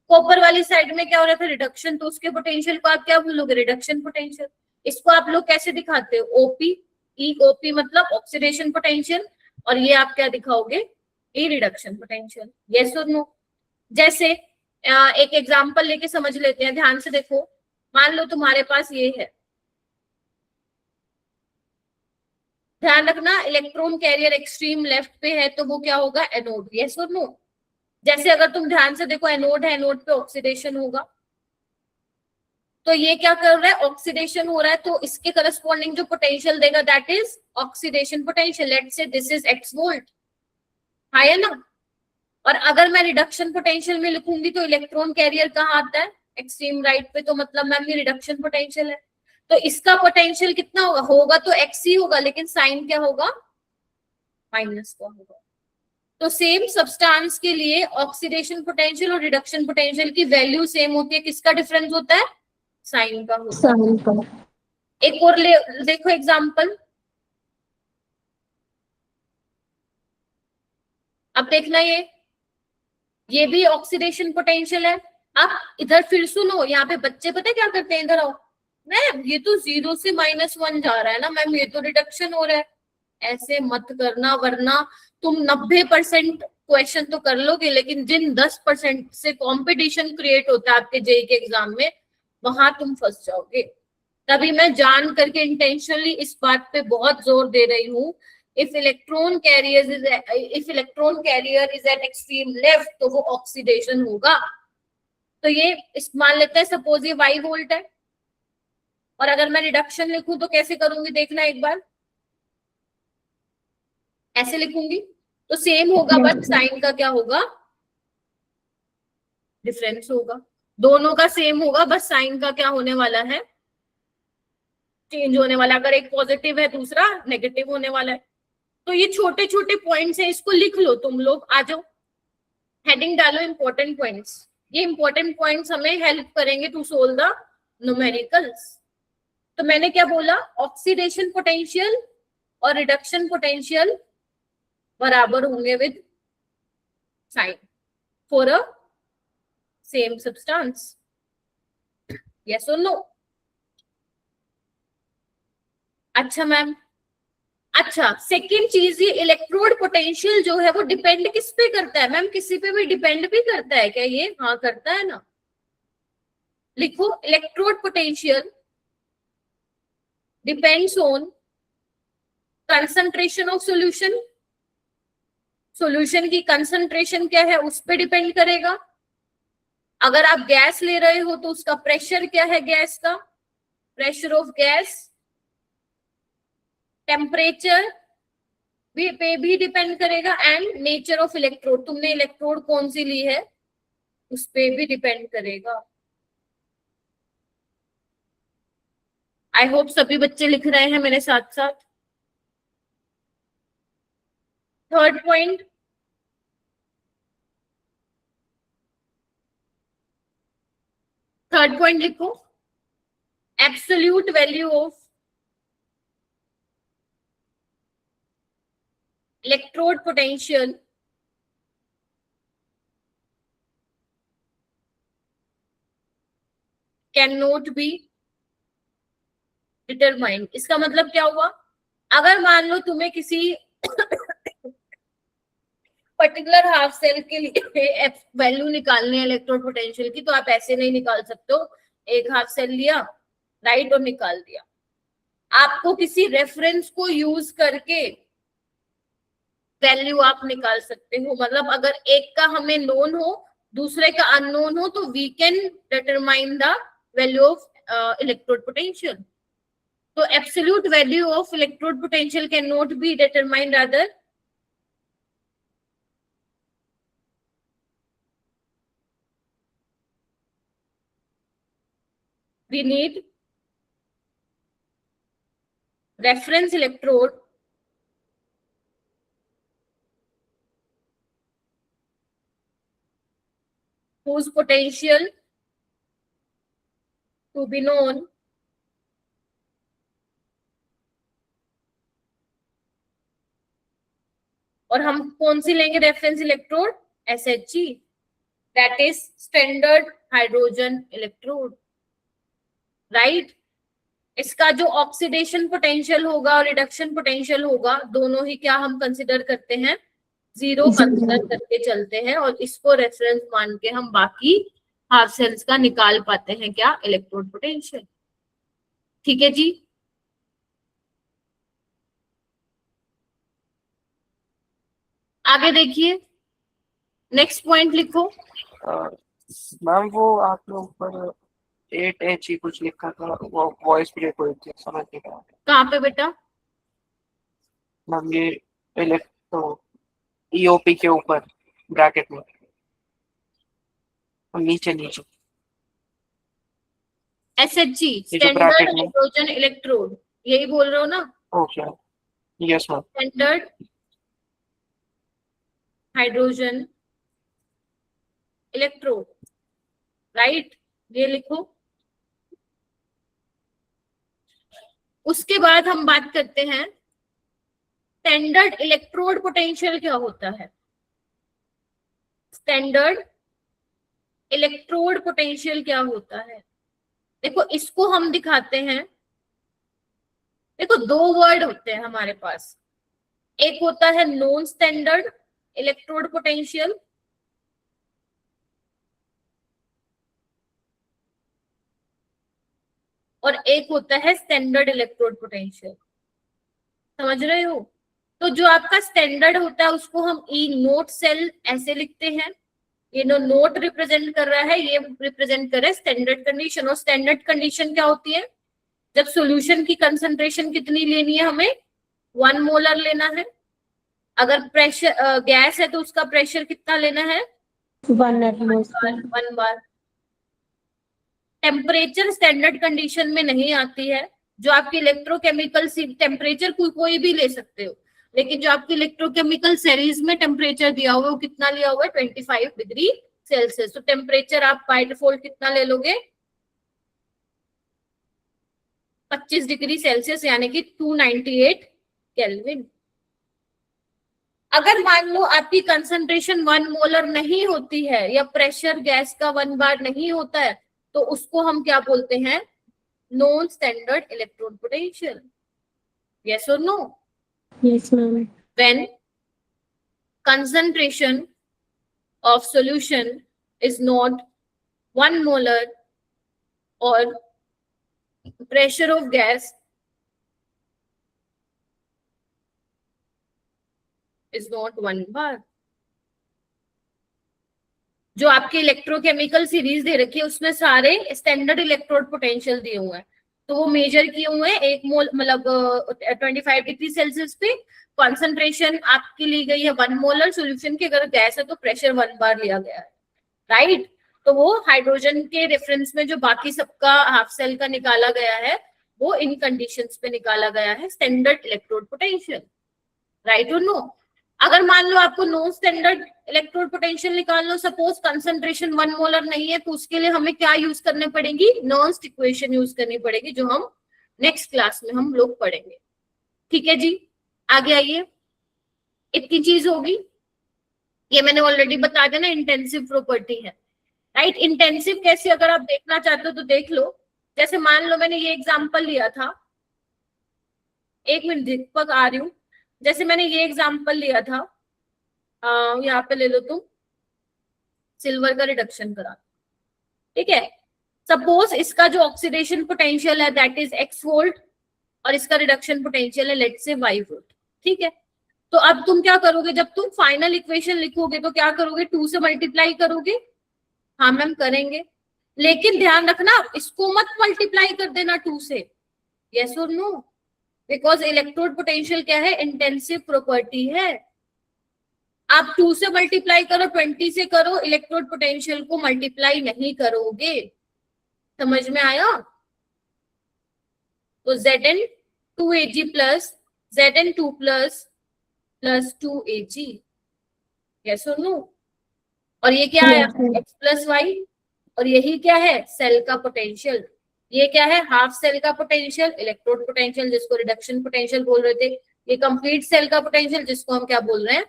कॉपर वाली साइड में क्या हो रहा था? रिडक्शन, तो उसके पोटेंशियल को आप क्या बोलोगे? Reduction potential. इसको आप लोग कैसे दिखाते हो? ओपी, ई ओपी मतलब ऑक्सीडेशन पोटेंशियल, और ये आप क्या दिखाओगे? ई रिडक्शन पोटेंशियल। यस और नो? जैसे एक एग्जांपल लेके समझ लेते हैं, ध्यान से देखो। मान लो तुम्हारे पास ये है, ध्यान रखना इलेक्ट्रॉन कैरियर एक्सट्रीम लेफ्ट पे है तो वो क्या होगा? एनोड। यस और नो? जैसे अगर तुम ध्यान से देखो, एनोड है, एनोड पे ऑक्सीडेशन होगा, तो ये क्या कर रहा है? ऑक्सीडेशन हो रहा है, तो इसके करस्पॉन्डिंग जो पोटेंशियल देगा that is oxidation potential. Let's say this is x volt, है ना। और अगर मैं रिडक्शन पोटेंशियल में लिखूंगी तो इलेक्ट्रॉन कैरियर कहाँ आता है? एक्सट्रीम राइट पे, तो मतलब मैम ये रिडक्शन पोटेंशियल है। तो इसका पोटेंशियल कितना होगा? होगा तो x ही होगा, लेकिन साइन क्या होगा? माइनस का होगा। तो सेम सब्सटेंस के लिए ऑक्सीडेशन पोटेंशियल और रिडक्शन पोटेंशियल की वैल्यू सेम होती है, किसका डिफरेंस होता है? साइन का होता है। साइन का। एक और देखो एग्जांपल, अब देखना, ये भी ऑक्सीडेशन पोटेंशियल है। अब इधर फिर सुनो, यहाँ पे बच्चे पता है क्या करते हैं? इधर आओ, मैम ये तो 0 से -1 जा रहा है ना मैम, ये तो रिडक्शन हो रहा है। ऐसे मत करना, वरना तुम 90% क्वेश्चन तो कर लोगे, लेकिन जिन 10% से कंपटीशन क्रिएट होता है आपके जेई के एग्जाम में, वहां तुम फंस जाओगे। तभी मैं जान करके इंटेंशनली इस बात पे बहुत जोर दे रही हूँ, if electron carrier is eight extreme left, तो वो ऑक्सीडेशन होगा। तो ये मान लेते हैं सपोज ये y वोल्ट है, और अगर मैं रिडक्शन लिखूं तो कैसे करूंगी देखना एक बार, ऐसे लिखूंगी तो सेम होगा, बट साइन का क्या होगा, डिफरेंस होगा। दोनों का सेम होगा, बस साइन का क्या होने वाला है, चेंज होने वाला है। अगर एक पॉजिटिव है दूसरा नेगेटिव होने वाला है। तो ये छोटे छोटे पॉइंट्स हैं, इसको लिख लो तुम लोग, आ जाओ हेडिंग डालो इंपॉर्टेंट पॉइंट्स। ये इंपॉर्टेंट पॉइंट्स हमें हेल्प करेंगे टू सोल्व द न्यूमेरिकल्स। तो मैंने क्या बोला, ऑक्सीडेशन पोटेंशियल और रिडक्शन पोटेंशियल बराबर होंगे with sign for a same substance. Yes और नो? अच्छा मैम, अच्छा सेकेंड चीज, ये इलेक्ट्रोड पोटेंशियल जो है वो डिपेंड किस पे करता है मैम? किसी पे भी डिपेंड भी करता है क्या ये? हाँ करता है ना। लिखो, electrode potential depends on concentration of solution. Solution की कंसंट्रेशन क्या है उस पे डिपेंड करेगा। अगर आप गैस ले रहे हो तो उसका प्रेशर क्या है गैस का, प्रेशर ऑफ गैस, टेम्परेचर पे भी डिपेंड करेगा, एंड नेचर ऑफ इलेक्ट्रोड, तुमने इलेक्ट्रोड कौन सी ली है उस पे भी डिपेंड करेगा। आई होप सभी बच्चे लिख रहे हैं मेरे साथ साथ। थर्ड पॉइंट, लिखो, absolute value of electrode potential can not be determined. इसका मतलब क्या हुआ, अगर मान लो तुम्हें किसी पर्टिकुलर हाफ सेल के लिए वैल्यू निकालने है इलेक्ट्रोड पोटेंशियल की, तो आप ऐसे नहीं निकाल सकते हो, एक हाफ सेल लिया राइट और निकाल दिया। आपको किसी रेफरेंस को यूज करके वैल्यू आप निकाल सकते हो। मतलब अगर एक का हमें नोन हो दूसरे का अननोन हो, तो we can determine the value of electrode potential. तो absolute value of electrode potential can not be determined, rather we need reference electrode whose potential to be known और हम कौन सी लेंगे reference electrode, SHG, that is standard hydrogen electrode, right. इसका जो oxidation potential होगा और reduction potential होगा, दोनों ही क्या हम कंसिडर करते हैं, 0 कंसिडर करके चलते हैं, और इसको रेफरेंस मान के हम बाकी हाफ सेल्स का निकाल पाते हैं क्या, इलेक्ट्रोड पोटेंशियल। ठीक है जी। आगे देखिए, नेक्स्ट पॉइंट लिखो। मैम वो आपने ऊपर 8He कुछ लिखा था, वो वॉइस ब्रेक हुई थी, समझ नहीं पाया। कहाँ पे बेटा? मैम ये इलेक्ट्रो EOP के ऊपर ब्रैकेट में, और नीचे नीचे SHG, ये जो स्टैंडर्ड bracket में- हाइड्रोजन इलेक्ट्रोड, यही बोल रहे हो ना? Okay, yes ma'am. Standard hydrogen electrode, right, ये लिखो। उसके बाद हम बात करते हैं स्टैंडर्ड इलेक्ट्रोड पोटेंशियल क्या होता है। स्टैंडर्ड इलेक्ट्रोड पोटेंशियल क्या होता है? देखो इसको हम दिखाते हैं, देखो दो वर्ड होते हैं हमारे पास, एक होता है नॉन स्टैंडर्ड इलेक्ट्रोड पोटेंशियल, और एक होता है स्टैंडर्ड इलेक्ट्रोड पोटेंशियल। समझ रहे हो? तो जो आपका स्टैंडर्ड होता है उसको हम ई नोट सेल ऐसे लिखते हैं, ये नोट रिप्रेजेंट कर रहा है, ये रिप्रेजेंट कर रहा है स्टैंडर्ड कंडीशन। और स्टैंडर्ड कंडीशन क्या होती है? जब सॉल्यूशन की कंसंट्रेशन कितनी लेनी है हमें, 1 मोलर लेना है। अगर प्रेशर गैस है तो उसका प्रेशर कितना लेना है, 1 एटमॉस्फेयर। 1 बार। टेम्परेचर स्टैंडर्ड कंडीशन में नहीं आती है। जो आपकी इलेक्ट्रोकेमिकल टेम्परेचर कोई भी ले सकते हो, लेकिन जो आपकी इलेक्ट्रोकेमिकल सीरीज में टेम्परेचर दिया हुआ है वो कितना लिया हुआ है, 25 डिग्री सेल्सियस। तो टेम्परेचर आप बाय डिफॉल्ट कितना ले लोगे, 25 डिग्री सेल्सियस, यानी कि 298 केल्विन। अगर मान लो आपकी कंसंट्रेशन 1 मोलर नहीं होती है या प्रेशर गैस का 1 बार नहीं होता है, तो उसको हम क्या बोलते हैं, non standard electrode potential. Yes और no? Yes ma'am. When concentration of solution is not 1 molar or pressure of gas is not 1 bar। जो आपके इलेक्ट्रोकेमिकल सीरीज दे रखी है उसमें सारे स्टैंडर्ड इलेक्ट्रोड पोटेंशियल दिए हुए हैं, तो वो मेजर किए हुए हैं 1 मोल मतलब 25 डिग्री सेल्सियस पे। कॉन्सेंट्रेशन आपकी ली गई है 1 मोलर, सॉल्यूशन की अगर गैस है तो प्रेशर 1 बार लिया गया है, राइट। तो वो हाइड्रोजन के रेफरेंस में जो बाकी सबका हाफ सेल का निकाला गया है वो इन कंडीशंस पे निकाला गया है, स्टैंडर्ड इलेक्ट्रोड पोटेंशियल, राइट और नो? अगर मान लो आपको नॉन स्टैंडर्ड इलेक्ट्रोड पोटेंशियल निकाल लो, सपोज कंसंट्रेशन 1 मोलर नहीं है, तो उसके लिए हमें क्या यूज करनी पड़ेगी, नॉन्स्ट इक्वेशन यूज करनी पड़ेगी, जो हम नेक्स्ट क्लास में हम लोग पढ़ेंगे। ठीक है जी, आगे आइए। इतनी चीज होगी, ये मैंने ऑलरेडी बता दिया ना, इंटेंसिव प्रॉपर्टी है, राइट। इंटेंसिव कैसे, अगर आप देखना चाहते हो तो देख लो। जैसे मान लो मैंने ये एग्जांपल लिया था, 1 मिनट दीपक आ रही हूँ। जैसे मैंने ये एग्जांपल लिया था, यहाँ पे ले लो तुम, सिल्वर का रिडक्शन करा, ठीक है। सपोज इसका जो ऑक्सीडेशन पोटेंशियल है दैट इज x वोल्ट, और इसका रिडक्शन पोटेंशियल है लेट्स से y वोल्ट, ठीक है। तो अब तुम क्या करोगे, जब तुम फाइनल इक्वेशन लिखोगे तो क्या करोगे, 2 से मल्टीप्लाई करोगे। हाँ मैम करेंगे, लेकिन ध्यान रखना इसको मत मल्टीप्लाई कर देना 2 से, यस और नो? बिकॉज इलेक्ट्रोड पोटेंशियल क्या है, इंटेंसिव प्रॉपर्टी है। आप 2 से मल्टीप्लाई करो, 20 से करो, इलेक्ट्रोड पोटेंशियल को मल्टीप्लाई नहीं करोगे। समझ में आया? तो Zn 2Ag plus Zn 2 plus 2Ag, yes और नो? और ये क्या है, x प्लस वाई, और यही क्या है, सेल का पोटेंशियल। ये क्या है, हाफ सेल का पोटेंशियल, इलेक्ट्रोड पोटेंशियल जिसको रिडक्शन पोटेंशियल बोल रहे थे। ये कंप्लीट सेल का पोटेंशियल जिसको हम क्या बोल रहे हैं,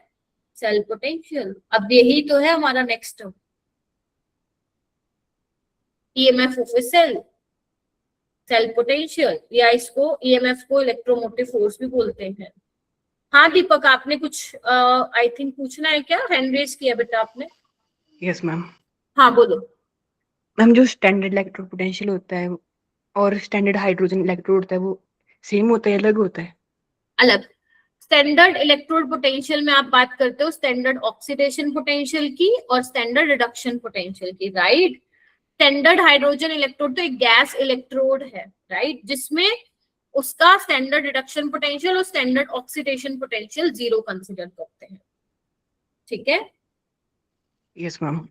सेल पोटेंशियल। अब यही तो है हमारा next term, EMF of cell, cell potential, या इसको ईएमएफ को इलेक्ट्रोमोटिव फोर्स भी बोलते हैं। हाँ दीपक, आपने कुछ आई थिंक पूछना है क्या, हैंड रेज किया बेटा आपने? Yes ma'am. हाँ बोलो। मैम जो स्टैंडर्ड इलेक्ट्रोड पोटेंशियल होता है और स्टैंडर्ड हाइड्रोजन इलेक्ट्रोड होता है वो सेम होता है, अलग होता है? अलग। स्टैंडर्ड इलेक्ट्रोड पोटेंशियल में आप बात करते हो स्टैंडर्ड ऑक्सीडेशन पोटेंशियल की और स्टैंडर्ड रिडक्शन पोटेंशियल की, राइट। स्टैंडर्ड हाइड्रोजन इलेक्ट्रोड तो एक गैस इलेक्ट्रोड है, राइट, जिसमें उसका स्टैंडर्ड रिडक्शन पोटेंशियल और स्टैंडर्ड ऑक्सीडेशन पोटेंशियल 0 कंसीडर करते हैं, ठीक है। Yes ma'am.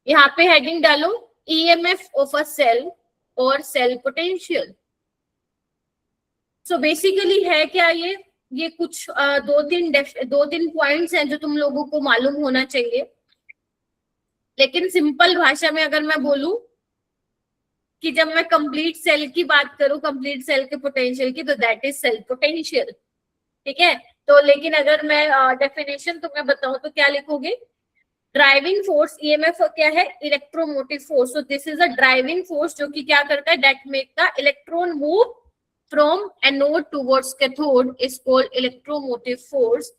यहाँ पे हेडिंग डालो ईएमएफ ऑफ अ सेल और सेल पोटेंशियल। सो बेसिकली है क्या ये कुछ 2-3 पॉइंट्स हैं जो तुम लोगों को मालूम होना चाहिए। लेकिन सिंपल भाषा में अगर मैं बोलूं कि जब मैं कंप्लीट सेल की बात करूं, कंप्लीट सेल के पोटेंशियल की, तो दैट इज सेल पोटेंशियल, ठीक है। तो लेकिन अगर मैं डेफिनेशन तुम्हें बताऊं तो क्या लिखोगे, ड्राइविंग फोर्स ईएमएफ क्या है, electromotive force. So this is a driving force जो कि क्या करता है, that make the electron move from anode towards cathode is called electromotive force.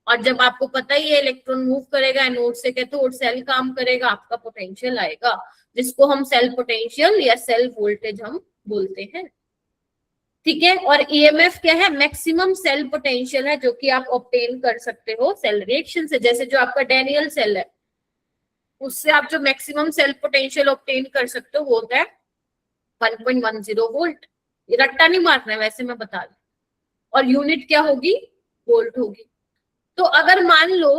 और जब आपको पता ही है इलेक्ट्रॉन मूव करेगा एनोड से कैथोड, सेल काम करेगा, आपका पोटेंशियल आएगा, जिसको हम सेल पोटेंशियल या सेल वोल्टेज हम बोलते हैं। ठीक है, और ईएमएफ क्या है, मैक्सिमम सेल पोटेंशियल है जो कि आप ऑब्टेन कर सकते हो सेल रिएक्शन से। जैसे जो आपका डैनियल सेल है उससे आप जो मैक्सिमम सेल पोटेंशियल ऑब्टेन कर सकते हो वो होता है 1.10 वोल्ट। ये रट्टा नहीं मारना है, वैसे मैं बता दूं। और यूनिट क्या होगी, वोल्ट होगी। तो अगर मान लो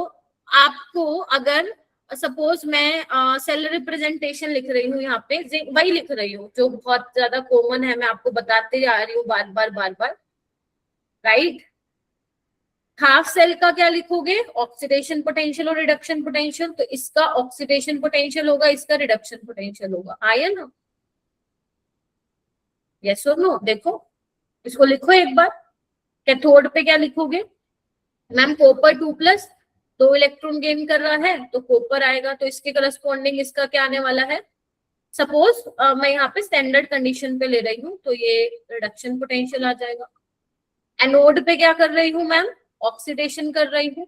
आपको, अगर सपोज मैं सेल रिप्रेजेंटेशन लिख रही हूँ, यहाँ पे वही लिख रही हूँ जो बहुत ज्यादा कॉमन है, मैं आपको बताते जा रही हूँ बार बार, राइट। हाफ सेल का क्या लिखोगे, ऑक्सीडेशन पोटेंशियल और रिडक्शन पोटेंशियल। तो इसका ऑक्सीडेशन पोटेंशियल होगा, इसका रिडक्शन पोटेंशियल होगा, आया ना, यस और नो। देखो इसको लिखो एक बार। कैथोड पे क्या लिखोगे मैम, कॉपर 2+, 2 इलेक्ट्रॉन गेन कर रहा है तो कॉपर आएगा, तो इसके करस्पॉन्डिंग इसका क्या आने वाला है। सपोज मैं यहाँ पे स्टैंडर्ड कंडीशन पे ले रही हूँ तो ये रिडक्शन पोटेंशियल आ जाएगा। एनोड पे क्या कर रही हूँ मैम, ऑक्सीडेशन कर रही हूँ,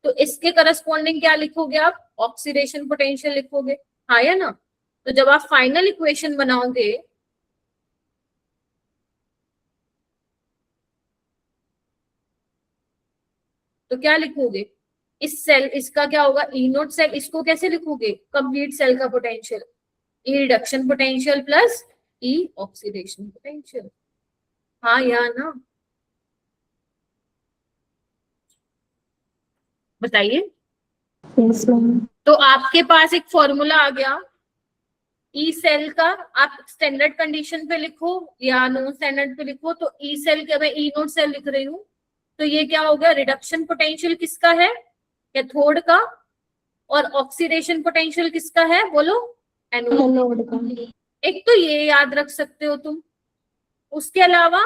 तो इसके करस्पॉन्डिंग क्या लिखोगे आप, ऑक्सीडेशन पोटेंशियल लिखोगे, आया ना। तो जब आप फाइनल इक्वेशन बनाओगे तो क्या लिखोगे, इस सेल, इसका क्या होगा, ई नोट सेल, इसको कैसे लिखोगे, कंप्लीट सेल का पोटेंशियल, ई रिडक्शन पोटेंशियल प्लस ई ऑक्सीडेशन पोटेंशियल, हाँ या ना, बताइए। Yes ma'am. तो आपके पास एक फॉर्मूला आ गया ई सेल का, आप स्टैंडर्ड कंडीशन पे लिखो या नॉन स्टैंडर्ड पे लिखो। तो ई सेल क्या, मैं ई नोट सेल लिख रही हूँ, तो ये क्या हो गया, रिडक्शन पोटेंशियल किसका है, कैथोड का, और ऑक्सीडेशन पोटेंशियल किसका है, बोलो, एनोड। एनोड का। एक तो ये याद रख सकते हो तुम। उसके अलावा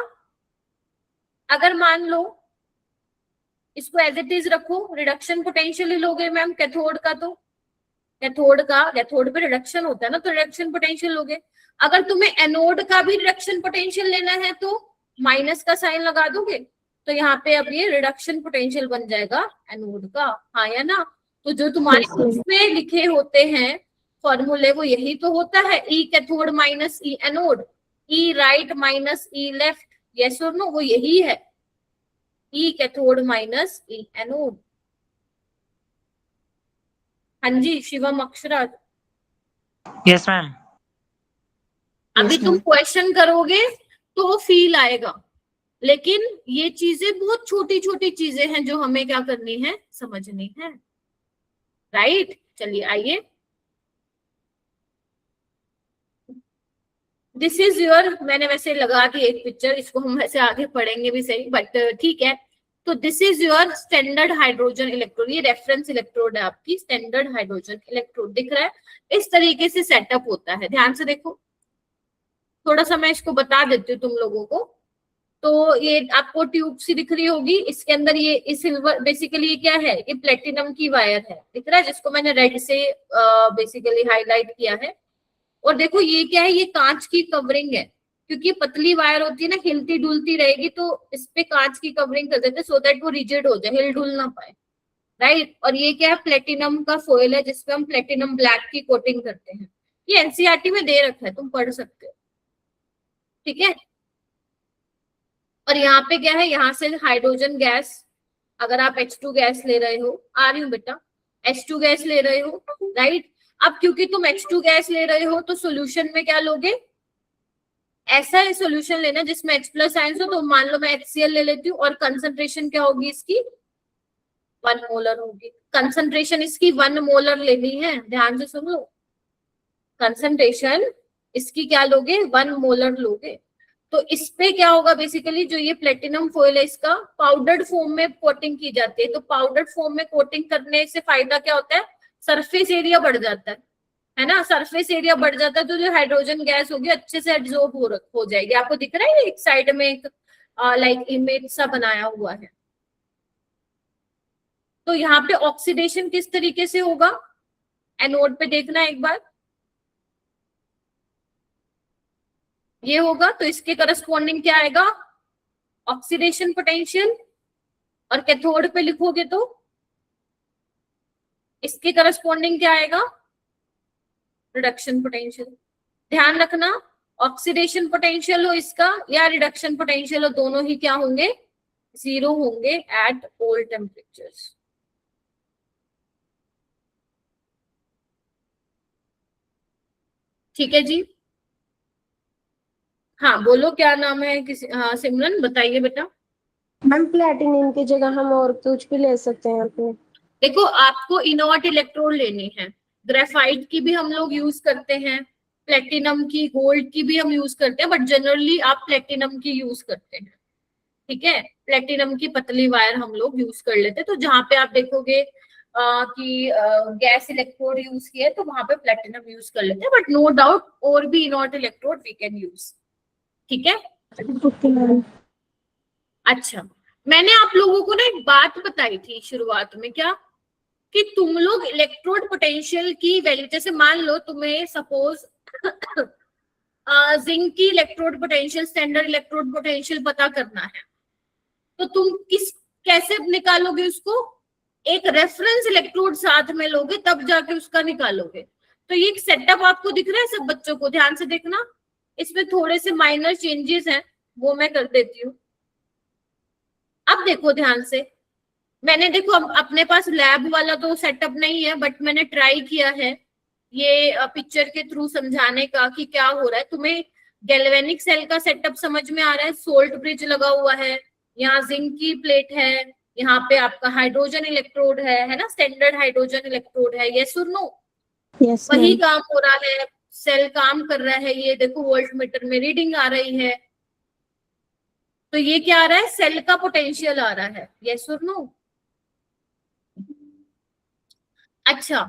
अगर मान लो इसको एज इट इज रखो, रिडक्शन पोटेंशियल ही लोगे मैम कैथोड का, तो कैथोड पे रिडक्शन होता है ना, तो रिडक्शन पोटेंशियल लोगे। अगर तुम्हें एनोड का भी रिडक्शन पोटेंशियल लेना है तो माइनस का साइन लगा दोगे, तो यहाँ पे अब ये रिडक्शन पोटेंशियल बन जाएगा एनोड का, हाँ या ना। तो जो तुम्हारे उसमें लिखे होते हैं फॉर्मूले वो यही तो होता है, ई कैथोड माइनस ई एनोड, ई राइट माइनस ई लेफ्ट, यस और नो, वो यही है, ई कैथोड माइनस ई एनोड। हाँ जी शिवम, अक्षरा, यस मैम। अभी Yes, तुम ma'am. क्वेश्चन करोगे तो फील आएगा, लेकिन ये चीजें बहुत छोटी छोटी चीजें हैं जो हमें क्या करनी है, समझनी है, राइट। चलिए आइए, दिस इज योर, मैंने वैसे लगा दी एक पिक्चर, इसको हम वैसे आगे पढ़ेंगे भी सही, बट ठीक है। तो this is your standard hydrogen electrode, ये रेफरेंस इलेक्ट्रोड है आपकी, स्टैंडर्ड हाइड्रोजन इलेक्ट्रोड दिख रहा है, इस तरीके से सेटअप होता है, ध्यान से देखो। थोड़ा सा मैं इसको बता देती हूँ तुम लोगों को। तो ये आपको ट्यूब सी दिख रही होगी, इसके अंदर ये सिल्वर, बेसिकली ये क्या है, ये प्लेटिनम की वायर है, दिख रहा है, जिसको मैंने रेड से बेसिकली हाईलाइट किया है। और देखो ये क्या है, ये कांच की कवरिंग है, क्योंकि पतली वायर होती है ना, हिलती डुलती रहेगी, तो इस पे कांच की कवरिंग कर देते हैं सो दैट वो रिजिड हो जाए, हिल डुल ना पाए, राइट। और ये क्या है, प्लेटिनम का फॉयल है जिसपे हम प्लेटिनम ब्लैक की कोटिंग करते हैं। ये एनसीईआरटी में दे रखा है, तुम पढ़ सकते हो, ठीक है। और यहाँ पे क्या है, यहाँ से हाइड्रोजन गैस, अगर आप H2 गैस ले रहे हो, आ रही हूँ बेटा, H2 गैस ले रहे हो, राइट। अब क्योंकि तुम H2 गैस ले रहे हो तो सोल्यूशन में क्या लोगे, ऐसा सोल्यूशन लेना जिसमें H+ आयंस हो। तो मान लो मैं HCl ले लेती हूँ, और कंसंट्रेशन क्या होगी इसकी, 1 मोलर होगी। कंसंट्रेशन इसकी 1 मोलर लेनी है, ध्यान से सुन लो, कंसंट्रेशन इसकी क्या लोगे, 1 मोलर लोगे। तो इस पे क्या होगा, बेसिकली जो ये प्लेटिनम फॉयल है इसका पाउडर्ड फॉर्म में कोटिंग की जाती है। तो पाउडर्ड फॉर्म में कोटिंग करने से फायदा क्या होता है, सरफेस एरिया बढ़ जाता है ना, सरफेस एरिया बढ़ जाता है तो जो हाइड्रोजन गैस होगी अच्छे से एब्जॉर्ब हो जाएगी। आपको दिख रहा है एक साइड में एक लाइक इमेज सा बनाया हुआ है। तो यहाँ पे ऑक्सीडेशन किस तरीके से होगा, एनोड पे देखना एक बार, ये होगा तो इसके करस्पॉन्डिंग क्या आएगा, ऑक्सीडेशन पोटेंशियल, और कैथोड पे लिखोगे तो इसके करस्पॉन्डिंग क्या आएगा, रिडक्शन पोटेंशियल। ध्यान रखना, ऑक्सीडेशन पोटेंशियल हो इसका या रिडक्शन पोटेंशियल हो, दोनों ही क्या होंगे, 0 होंगे एट ऑल टेम्परेचर्स। ठीक है जी। हाँ बोलो क्या नाम है किसी, हाँ सिमरन बताइए बेटा। मैम प्लेटिनम की जगह हम और कुछ भी ले सकते हैं यहाँ पे। देखो आपको इनर्ट इलेक्ट्रोड लेनी है, ग्रेफाइट की भी हम लोग यूज करते हैं, प्लेटिनम की, गोल्ड की भी हम यूज करते हैं, बट जनरली आप प्लेटिनम की यूज करते हैं। ठीक है, प्लेटिनम की पतली वायर हम लोग यूज कर लेते हैं। तो जहां पे आप देखोगे कि गैस इलेक्ट्रोड यूज किया है तो वहां पे प्लेटिनम यूज कर लेते हैं, बट नो डाउट और भी inert electrode we can use. ठीक है, अच्छा मैंने आप लोगों को ना एक बात बताई थी शुरुआत में, क्या कि तुम लोग इलेक्ट्रोड पोटेंशियल की वैल्यू, जैसे मान लो तुम्हें सपोज जिंक की electrode potential, standard electrode potential पता करना है, तो तुम कैसे निकालोगे उसको, एक रेफरेंस इलेक्ट्रोड साथ में लोगे तब जाके उसका निकालोगे। तो ये एक सेटअप आपको दिख रहा है सब बच्चों को, ध्यान से देखना, इसमें थोड़े से माइनर चेंजेस हैं वो मैं कर देती हूँ। अब देखो ध्यान से, मैंने देखो अपने पास लैब वाला तो सेटअप नहीं है, बट मैंने ट्राई किया है ये पिक्चर के थ्रू समझाने का कि क्या हो रहा है। तुम्हें गैल्वेनिक सेल का सेटअप समझ में आ रहा है, सोल्ट ब्रिज लगा हुआ है, यहाँ जिंक की प्लेट है, यहाँ पे आपका हाइड्रोजन इलेक्ट्रोड है ना, स्टैंडर्ड हाइड्रोजन इलेक्ट्रोड है, ये सुनो यस वही काम हो रहा है, सेल काम कर रहा है, ये देखो वोल्ट मीटर में रीडिंग आ रही है, तो ये क्या आ रहा है, सेल का पोटेंशियल आ रहा है, यस और नो। अच्छा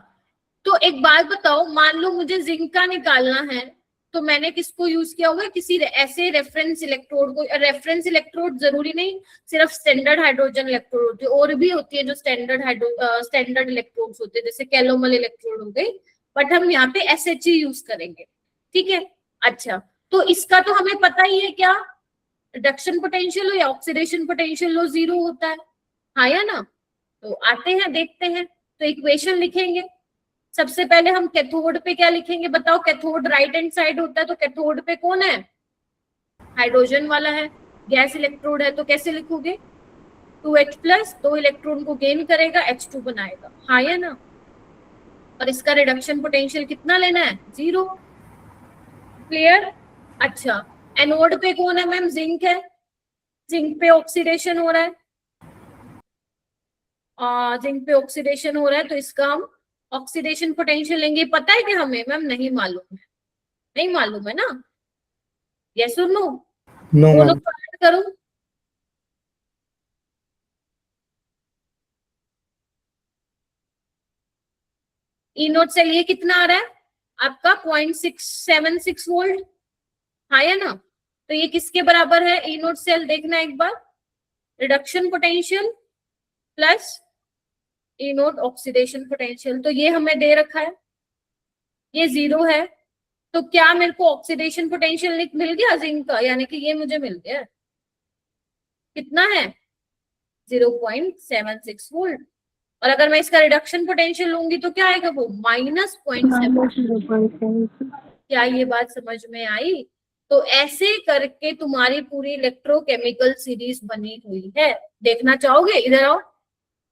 तो एक बात बताओ, मान लो मुझे जिंक का निकालना है, तो मैंने किसको यूज किया होगा, किसी ऐसे रेफरेंस इलेक्ट्रोड को। रेफरेंस इलेक्ट्रोड जरूरी नहीं सिर्फ स्टैंडर्ड हाइड्रोजन इलेक्ट्रोड होती है, और भी होती है जो स्टैंडर्ड इलेक्ट्रोड्स होते हैं, जैसे कैलोमल इलेक्ट्रोड हो गई, बट हम यहाँ पे SHE यूज करेंगे। ठीक है, अच्छा तो इसका तो हमें पता ही है क्या, रिडक्शन पोटेंशियल हो या ऑक्सीडेशन पोटेंशियल हो 0 होता है, हाँ या ना। तो आते हैं देखते हैं, तो इक्वेशन लिखेंगे। सबसे पहले हम कैथोड पे क्या लिखेंगे बताओ, कैथोड राइट हैंड साइड होता है, तो कैथोड पे कौन है, हाइड्रोजन वाला है, गैस इलेक्ट्रोड है, तो कैसे लिखोगे, 2H प्लस, 2 इलेक्ट्रॉन को गेन करेगा, H2 बनाएगा, हाँ या ना। और इसका रिडक्शन पोटेंशियल कितना लेना है, 0। क्लियर। अच्छा एनोड पे कौन है मैम, जिंक है, जिंक पे ऑक्सीडेशन हो रहा है, जिंक पे ऑक्सीडेशन हो रहा है, तो इसका हम ऑक्सीडेशन पोटेंशियल लेंगे। पता है कि हमें मैम, नहीं मालूम है, नहीं मालूम है ना, यस और नो, दोनों को ऐड करो, ई नोट से लिए कितना आ रहा है आपका 0.676 वोल्ट, हाँ या ना। तो ये किसके बराबर है, ई नोट सेल देखना एक बार, रिडक्शन पोटेंशियल प्लस ई नोट ऑक्सीडेशन पोटेंशियल, तो ये हमें दे रखा है, ये 0 है, तो क्या मेरे को ऑक्सीडेशन पोटेंशियल मिल गया जिंक का, यानी कि ये मुझे मिल गया, कितना है 0.76 वोल्ट। और अगर मैं इसका रिडक्शन पोटेंशियल लूंगी तो क्या आएगा, वो -0.7। क्या ये बात समझ में आई। तो ऐसे करके तुम्हारी पूरी इलेक्ट्रोकेमिकल सीरीज बनी हुई है, देखना चाहोगे, इधर आओ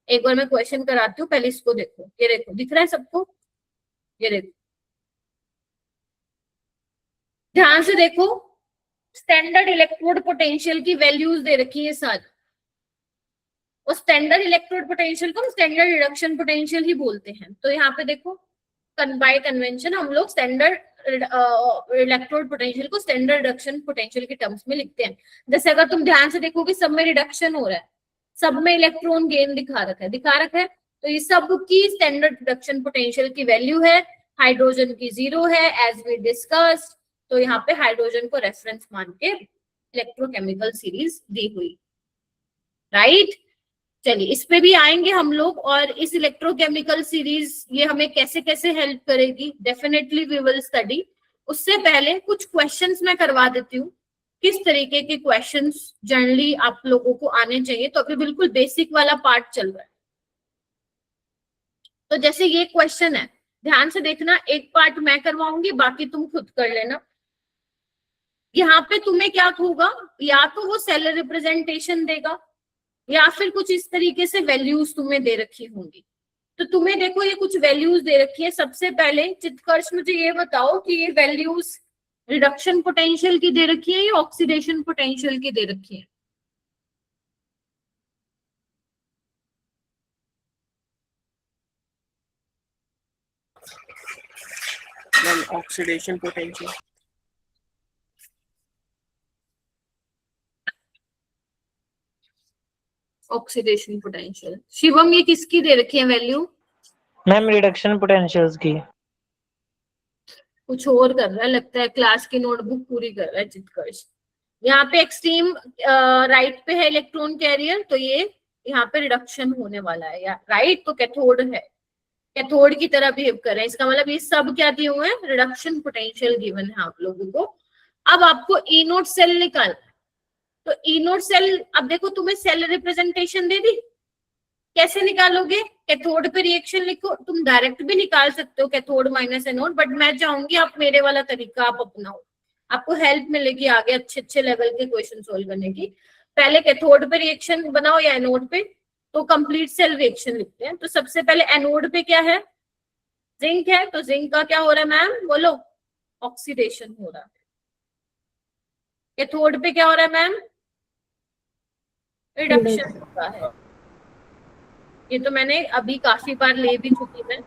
एक बार मैं क्वेश्चन कराती हूँ, पहले इसको देखो, ये देखो दिख रहा है सबको, ये देखो ध्यान से देखो, स्टैंडर्ड इलेक्ट्रोड पोटेंशियल की वैल्यूज दे रखी है सारी, और स्टैंडर्ड इलेक्ट्रोड पोटेंशियल को हम स्टैंडर्ड रिडक्शन पोटेंशियल ही बोलते हैं। तो यहाँ पे देखो बाय कन्वेंशन हम लोग स्टैंडर्ड इलेक्ट्रोड पोटेंशियल को स्टैंडर्ड रिडक्शन पोटेंशियल के टर्म्स में लिखते हैं। जैसे अगर तुम ध्यान से देखोगे सब में रिडक्शन हो रहा है, सब में इलेक्ट्रॉन गेन दिखा रखा है, तो ये सब की स्टैंडर्ड रिडक्शन पोटेंशियल की वैल्यू है, हाइड्रोजन की 0 है एज वी डिस्कस्ड, तो यहाँ पे हाइड्रोजन को रेफरेंस मान के इलेक्ट्रोकेमिकल सीरीज दी हुई, राइट। चलिए इस पे भी आएंगे हम लोग, और इस इलेक्ट्रोकेमिकल सीरीज ये हमें कैसे कैसे हेल्प करेगी, डेफिनेटली वी विल स्टडी। उससे पहले कुछ क्वेश्चंस मैं करवा देती हूँ, किस तरीके के क्वेश्चंस जनरली आप लोगों को आने चाहिए। तो अभी बिल्कुल बेसिक वाला पार्ट चल रहा है। तो जैसे ये क्वेश्चन है, ध्यान से देखना, एक पार्ट मैं करवाऊंगी, बाकी तुम खुद कर लेना। यहाँ पे तुम्हें क्या होगा, या तो वो सेल रिप्रेजेंटेशन देगा, या फिर कुछ इस तरीके से वैल्यूज तुम्हें दे रखी होंगी। तो तुम्हें देखो ये कुछ वैल्यूज दे रखी है। सबसे पहले चित्कर्ष मुझे ये बताओ कि ये वैल्यूज रिडक्शन पोटेंशियल की दे रखी है या ऑक्सीडेशन पोटेंशियल की दे रखी है? Ma'am oxidation potential. Oxidation potential. Shivam ये किसकी दे रखी है वैल्यू? मैम रिडक्शन पोटेंशियल्स की। कुछ और कर रहा है लगता है, क्लास की नोटबुक पूरी कर रहा है चित्कर्ष। यहाँ पे एक्सट्रीम राइट पे है इलेक्ट्रॉन कैरियर, तो ये यहाँ पे रिडक्शन होने वाला है, या राइट तो कैथोड है, कैथोड की तरह बिहेव कर रहे हैं। इसका मतलब ये सब क्या दिए हुए हैं, रिडक्शन पोटेंशियल गिवन है आप लोगों को। अब आपको ई नोट सेल निकाल, तो ई नोट सेल, अब देखो तुम्हें सेल रिप्रेजेंटेशन दे दी, कैसे निकालोगे? कैथोड पे रिएक्शन लिखो, तुम डायरेक्ट भी निकाल सकते हो कैथोड माइनस एनोड, बट मैं चाहूंगी आप मेरे वाला तरीका आप अपनाओ, आपको हेल्प मिलेगी आगे अच्छे अच्छे लेवल के क्वेश्चन सोल्व करने की। पहले कैथोड पे रिएक्शन बनाओ या एनोड पे, तो कंप्लीट सेल रिएक्शन लिखते हैं। तो सबसे पहले एनोड पे क्या है, जिंक है, तो जिंक का क्या हो रहा है मैम, बोलो, ऑक्सीडेशन हो रहा है। कैथोड पे क्या हो रहा है मैम, रिडक्शन हो रहा है। ये तो मैंने अभी काफी बार ले भी चुकी मैं।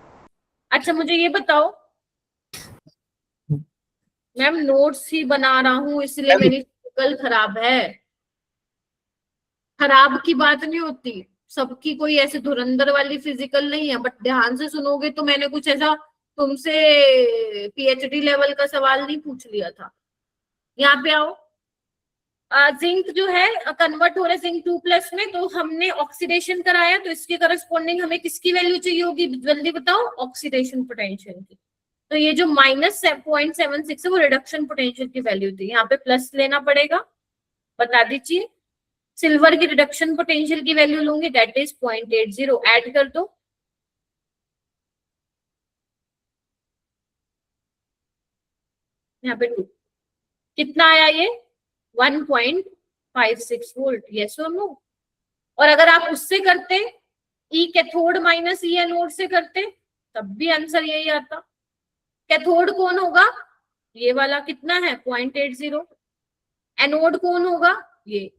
अच्छा मुझे ये बताओ, मैम नोट्स ही बना रहा हूँ इसलिए मेरी शक्ल खराब है। खराब की बात नहीं होती, सबकी कोई ऐसे धुरंधर वाली फिजिकल नहीं है, बट ध्यान से सुनोगे तो मैंने कुछ ऐसा तुमसे पीएचडी लेवल का सवाल नहीं पूछ लिया था। यहाँ पे आओ, जिंक जो है कन्वर्ट हो रहा है जिंक 2+ में, तो हमने ऑक्सीडेशन कराया, तो इसके करस्पॉन्डिंग हमें किसकी वैल्यू चाहिए होगी, जल्दी बताओ, ऑक्सीडेशन पोटेंशियल की। तो ये जो -0.76 है वो रिडक्शन पोटेंशियल की वैल्यू थी, यहाँ पे प्लस लेना पड़ेगा, बता दीजिए। सिल्वर की रिडक्शन पोटेंशियल की वैल्यू लूंगी, दैट इज 0.80, ऐड कर दो, यहाँ पे 2, कितना आया ये 1.56 वोल्ट, यस और नो। और अगर आप उससे करते, ई कैथोड माइनस ई एनोड से करते, तब भी आंसर यही आता। कैथोड कौन होगा, ये वाला कितना है 0.80, एनोड कौन होगा ये,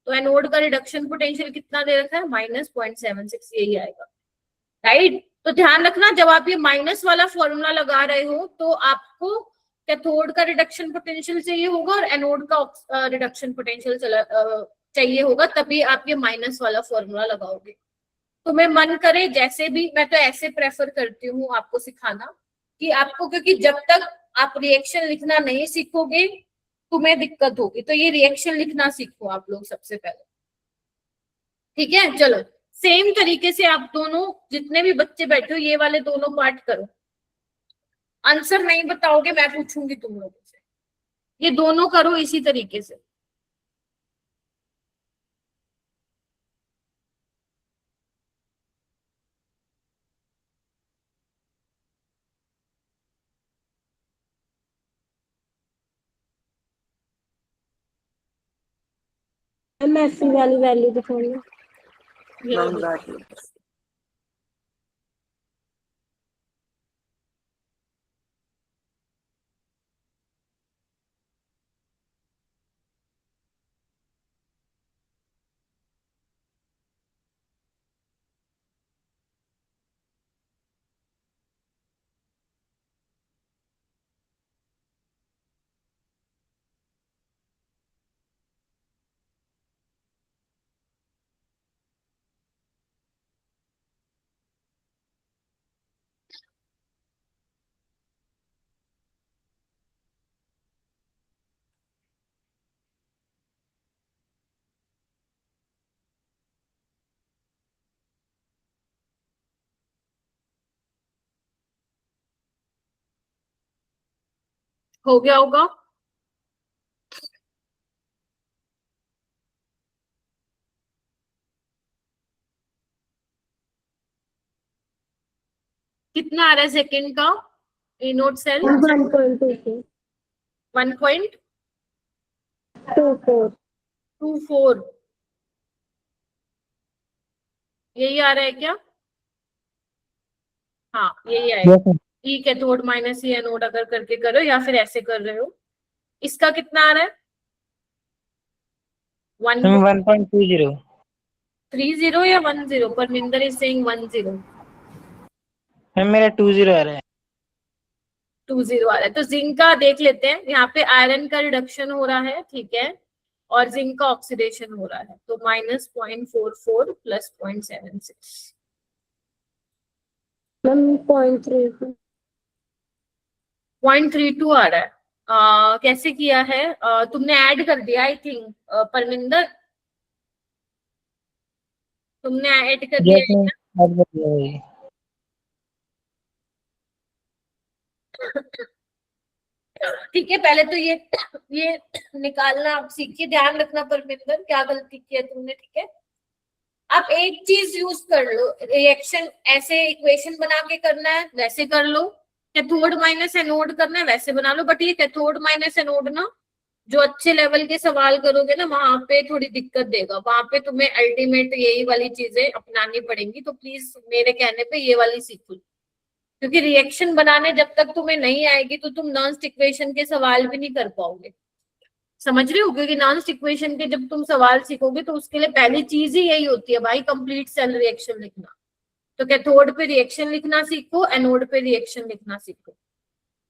तो एनोड का रिडक्शन पोटेंशियल कितना दे रखा है, -0.76, यही आएगा, राइट। तो ध्यान रखना जब आप ये माइनस वाला फॉर्मूला लगा रहे हो तो आपको कैथोड का रिडक्शन पोटेंशियल चाहिए होगा और एनोड का रिडक्शन पोटेंशियल चाहिए होगा, तभी आप ये माइनस वाला फॉर्मूला लगाओगे। तुम्हें मन करे जैसे भी, मैं तो ऐसे प्रेफर करती हूँ आपको सिखाना कि आपको, क्योंकि जब तक आप रिएक्शन लिखना नहीं सीखोगे तुम्हें दिक्कत होगी, तो ये रिएक्शन लिखना सीखो आप लोग सबसे पहले, ठीक है। चलो सेम तरीके से आप दोनों जितने भी बच्चे बैठे हो ये वाले दोनों पार्ट करो। आंसर नहीं बताओगे मैं पूछूंगी तुम लोगों से, ये दोनों करो इसी तरीके से। मैं एफी वाली वैल्यू दिखाऊंगी। मैम वैल्यू हो गया होगा। कितना आ रहा है सेकंड का एनोड सेल? 1.22 1.24। 24 यही आ रहा है क्या? हाँ यही आएगा। Yes ma'am. E cathode minus E anode अगर करके करो या फिर ऐसे कर रहे हो। इसका कितना आ रहा है? मैम 1.20। 1.30 या 10? Parminder is saying 10। मैम मेरा 20 आ रहा है। 20 आ रहा है। तो जिंक का देख लेते हैं, यहाँ पे आयरन का रिडक्शन हो रहा है, ठीक है, और जिंक का ऑक्सीडेशन हो रहा है, तो -0.44 प्लस 0.76। मैम 0.32 0.32 आ रहा है। कैसे किया है? तुमने ऐड कर दिया आई थिंक, परमिंदर तुमने ऐड कर दिया यस है मैम। क्या? अब बताइए। ठीक है, पहले तो ये निकालना आप सीखिए, ध्यान रखना परमिंदर क्या गलती की है तुमने, ठीक है। आप एक चीज यूज कर लो, रिएक्शन ऐसे इक्वेशन बना के करना है वैसे कर लो, कैथोड माइनस एनोड करना है वैसे बना लो, बट ये कैथोड माइनस एनोड ना जो अच्छे लेवल के सवाल करोगे ना वहां पे थोड़ी दिक्कत देगा, वहां पे तुम्हें अल्टीमेट यही वाली चीजें अपनानी पड़ेंगी, तो प्लीज मेरे कहने पे ये वाली सीखो, क्योंकि रिएक्शन बनाने जब तक तुम्हें नहीं आएगी तो तुम नॉन इक्वेशन के सवाल भी नहीं कर पाओगे, समझ रहे हो? क्योंकि नॉन इक्वेशन के जब तुम सवाल सीखोगे तो उसके लिए पहली चीज ही यही होती है भाई, कंप्लीट सेल रिएक्शन लिखना। तो कैथोड पे रिएक्शन लिखना सीखो, एनोड पे रिएक्शन लिखना सीखो।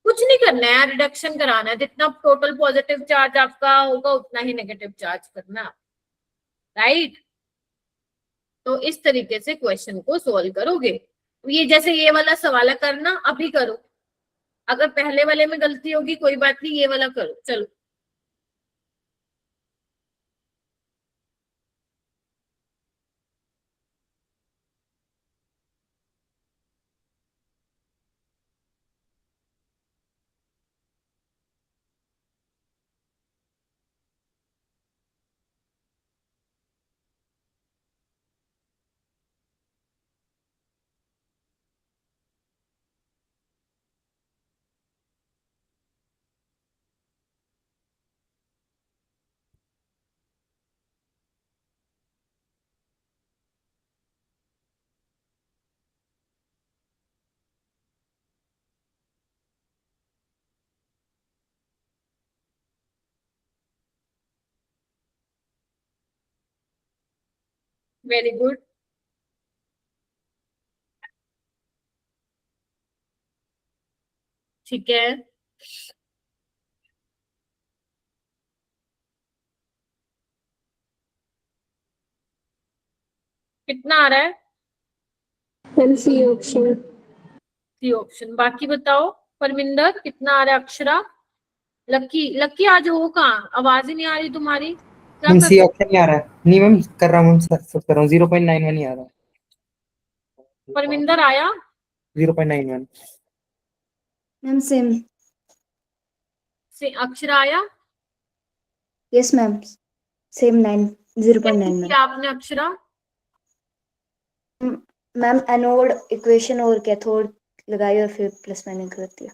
कुछ नहीं करना है यार, रिडक्शन कराना है, जितना टोटल पॉजिटिव चार्ज आपका होगा उतना ही नेगेटिव चार्ज करना, राइट? तो इस तरीके से क्वेश्चन को सोल्व करोगे। ये जैसे ये वाला सवाल है, करना अभी करो, अगर पहले वाले में गलती होगी कोई बात नहीं, ये वाला करो, चलो। Very good. ठीक है, कितना आ रहा है? Ma'am C option. C option. बाकी बताओ परमिंदर कितना आ रहा है? अक्षरा, लक्की, लक्की आज हो कहाँ? आवाज ही नहीं आ रही तुम्हारी, क्या मैम कर सी रहे हो? ऑप्शन नहीं आ रहा है, नहीं मैम कर रहा हूँ मैम, सब कर रहा हूँ, 0.91 ही आ रहा परमिंदर आया? है, 0.91। Ma'am same. से अक्षरा आया? यस मैम सेम 9 कैसे 0.9 मैम। किया आपने अक्षरा? मैम एनोड इक्वेशन और कैथोड लगाई और फिर प्लस माइनस कर दिया।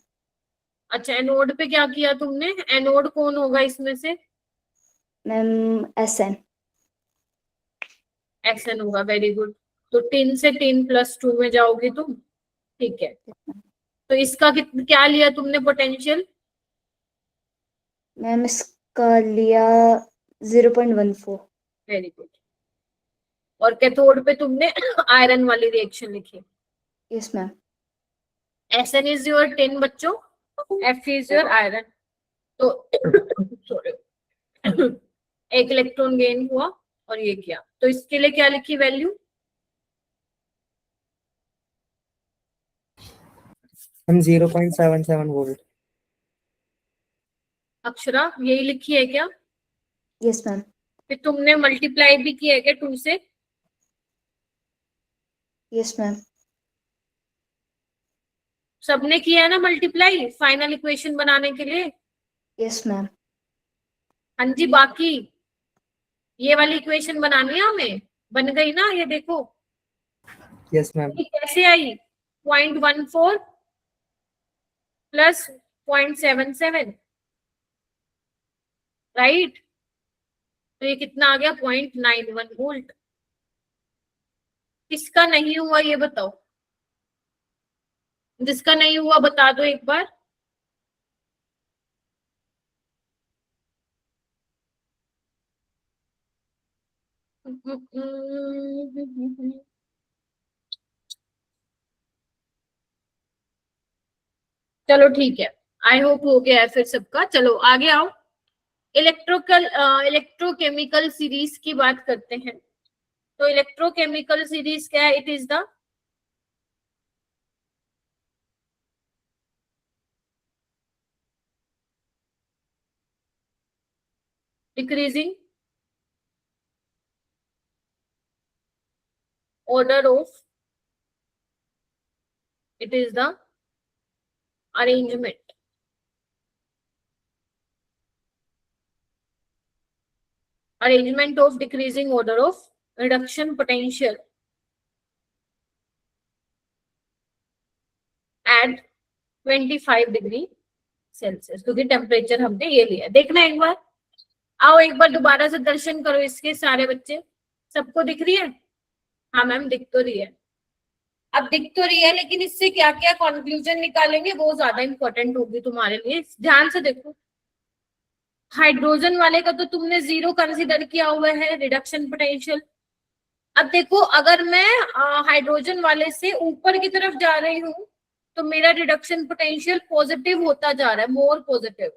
अच्छा, एनोड पे क्या किया तुमने? एनोड कौन होगा इसमें से? Ma'am SN। एक्सन होगा, वेरी गुड। तो 10 से 10+2 में जाओगे तुम, ठीक है। तो इसका क्या लिया तुमने पोटेंशियल? मैम इसका लिया 0.14। Very good. और कैथोड पे तुमने आयरन वाली रिएक्शन लिखी। Yes ma'am. SN is your 10 बच्चों, एफ इज योर आयरन। तो sorry, एक इलेक्ट्रॉन गेन हुआ और ये किया, तो इसके लिए क्या लिखी वैल्यू? हम 0.77 वोल्ट। अक्षरा यही लिखी है क्या? Yes ma'am. फिर तुमने मल्टीप्लाई भी किया है क्या 2 से? Yes ma'am. सबने किया है ना मल्टीप्लाई फाइनल इक्वेशन बनाने के लिए? Yes ma'am. हाँ जी, बाकी ये वाली इक्वेशन बनानी है हमें, बन गई ना ये देखो, यस मैम। ये कैसे आई, 0.14 प्लस 0.77, राइट, तो ये कितना आ गया 0.91 वोल्ट। किसका नहीं हुआ ये बताओ, जिसका नहीं हुआ बता दो एक बार। चलो ठीक है, आई होप हो गया है फिर सबका। चलो आगे आओ, इलेक्ट्रोकेमिकल सीरीज की बात करते हैं। तो इलेक्ट्रोकेमिकल सीरीज क्या है, it is the decreasing order of, it is the arrangement of decreasing order of reduction potential at 25 degree Celsius, क्योंकि टेम्परेचर हमने ये लिया। देखना एक बार, आओ एक बार दोबारा से दर्शन करो इसके सारे बच्चे, सबको दिख रही है? हाँ मैम दिख तो रही है। अब दिख तो रही है, लेकिन इससे क्या क्या कंक्लूजन निकालेंगे वो ज्यादा इंपॉर्टेंट होगी तुम्हारे लिए। ध्यान से देखो, हाइड्रोजन वाले का तो तुमने 0 कंसीडर किया हुआ है रिडक्शन पोटेंशियल। अब देखो, अगर मैं हाइड्रोजन वाले से ऊपर की तरफ जा रही हूँ तो मेरा रिडक्शन पोटेंशियल पॉजिटिव होता जा रहा है, मोर पॉजिटिव।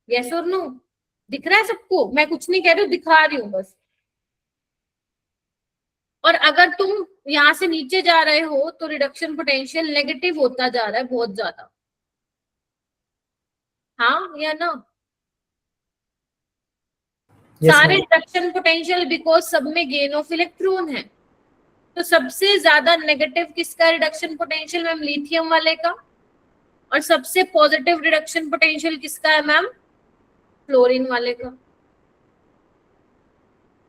यस और नो? दिख रहा है सबको? मैं कुछ नहीं कह रही हूँ, दिखा रही हूँ बस। और अगर तुम यहां से नीचे जा रहे हो तो रिडक्शन पोटेंशियल नेगेटिव होता जा रहा है बहुत ज्यादा। हाँ या ना? Yes, सारे ma'am. रिडक्शन पोटेंशियल बिकॉज सब में गेन ऑफ इलेक्ट्रॉन है। तो सबसे ज्यादा नेगेटिव किसका रिडक्शन पोटेंशियल मैम? लिथियम वाले का। और सबसे पॉजिटिव रिडक्शन पोटेंशियल किसका है मैम? फ्लोरीन वाले का।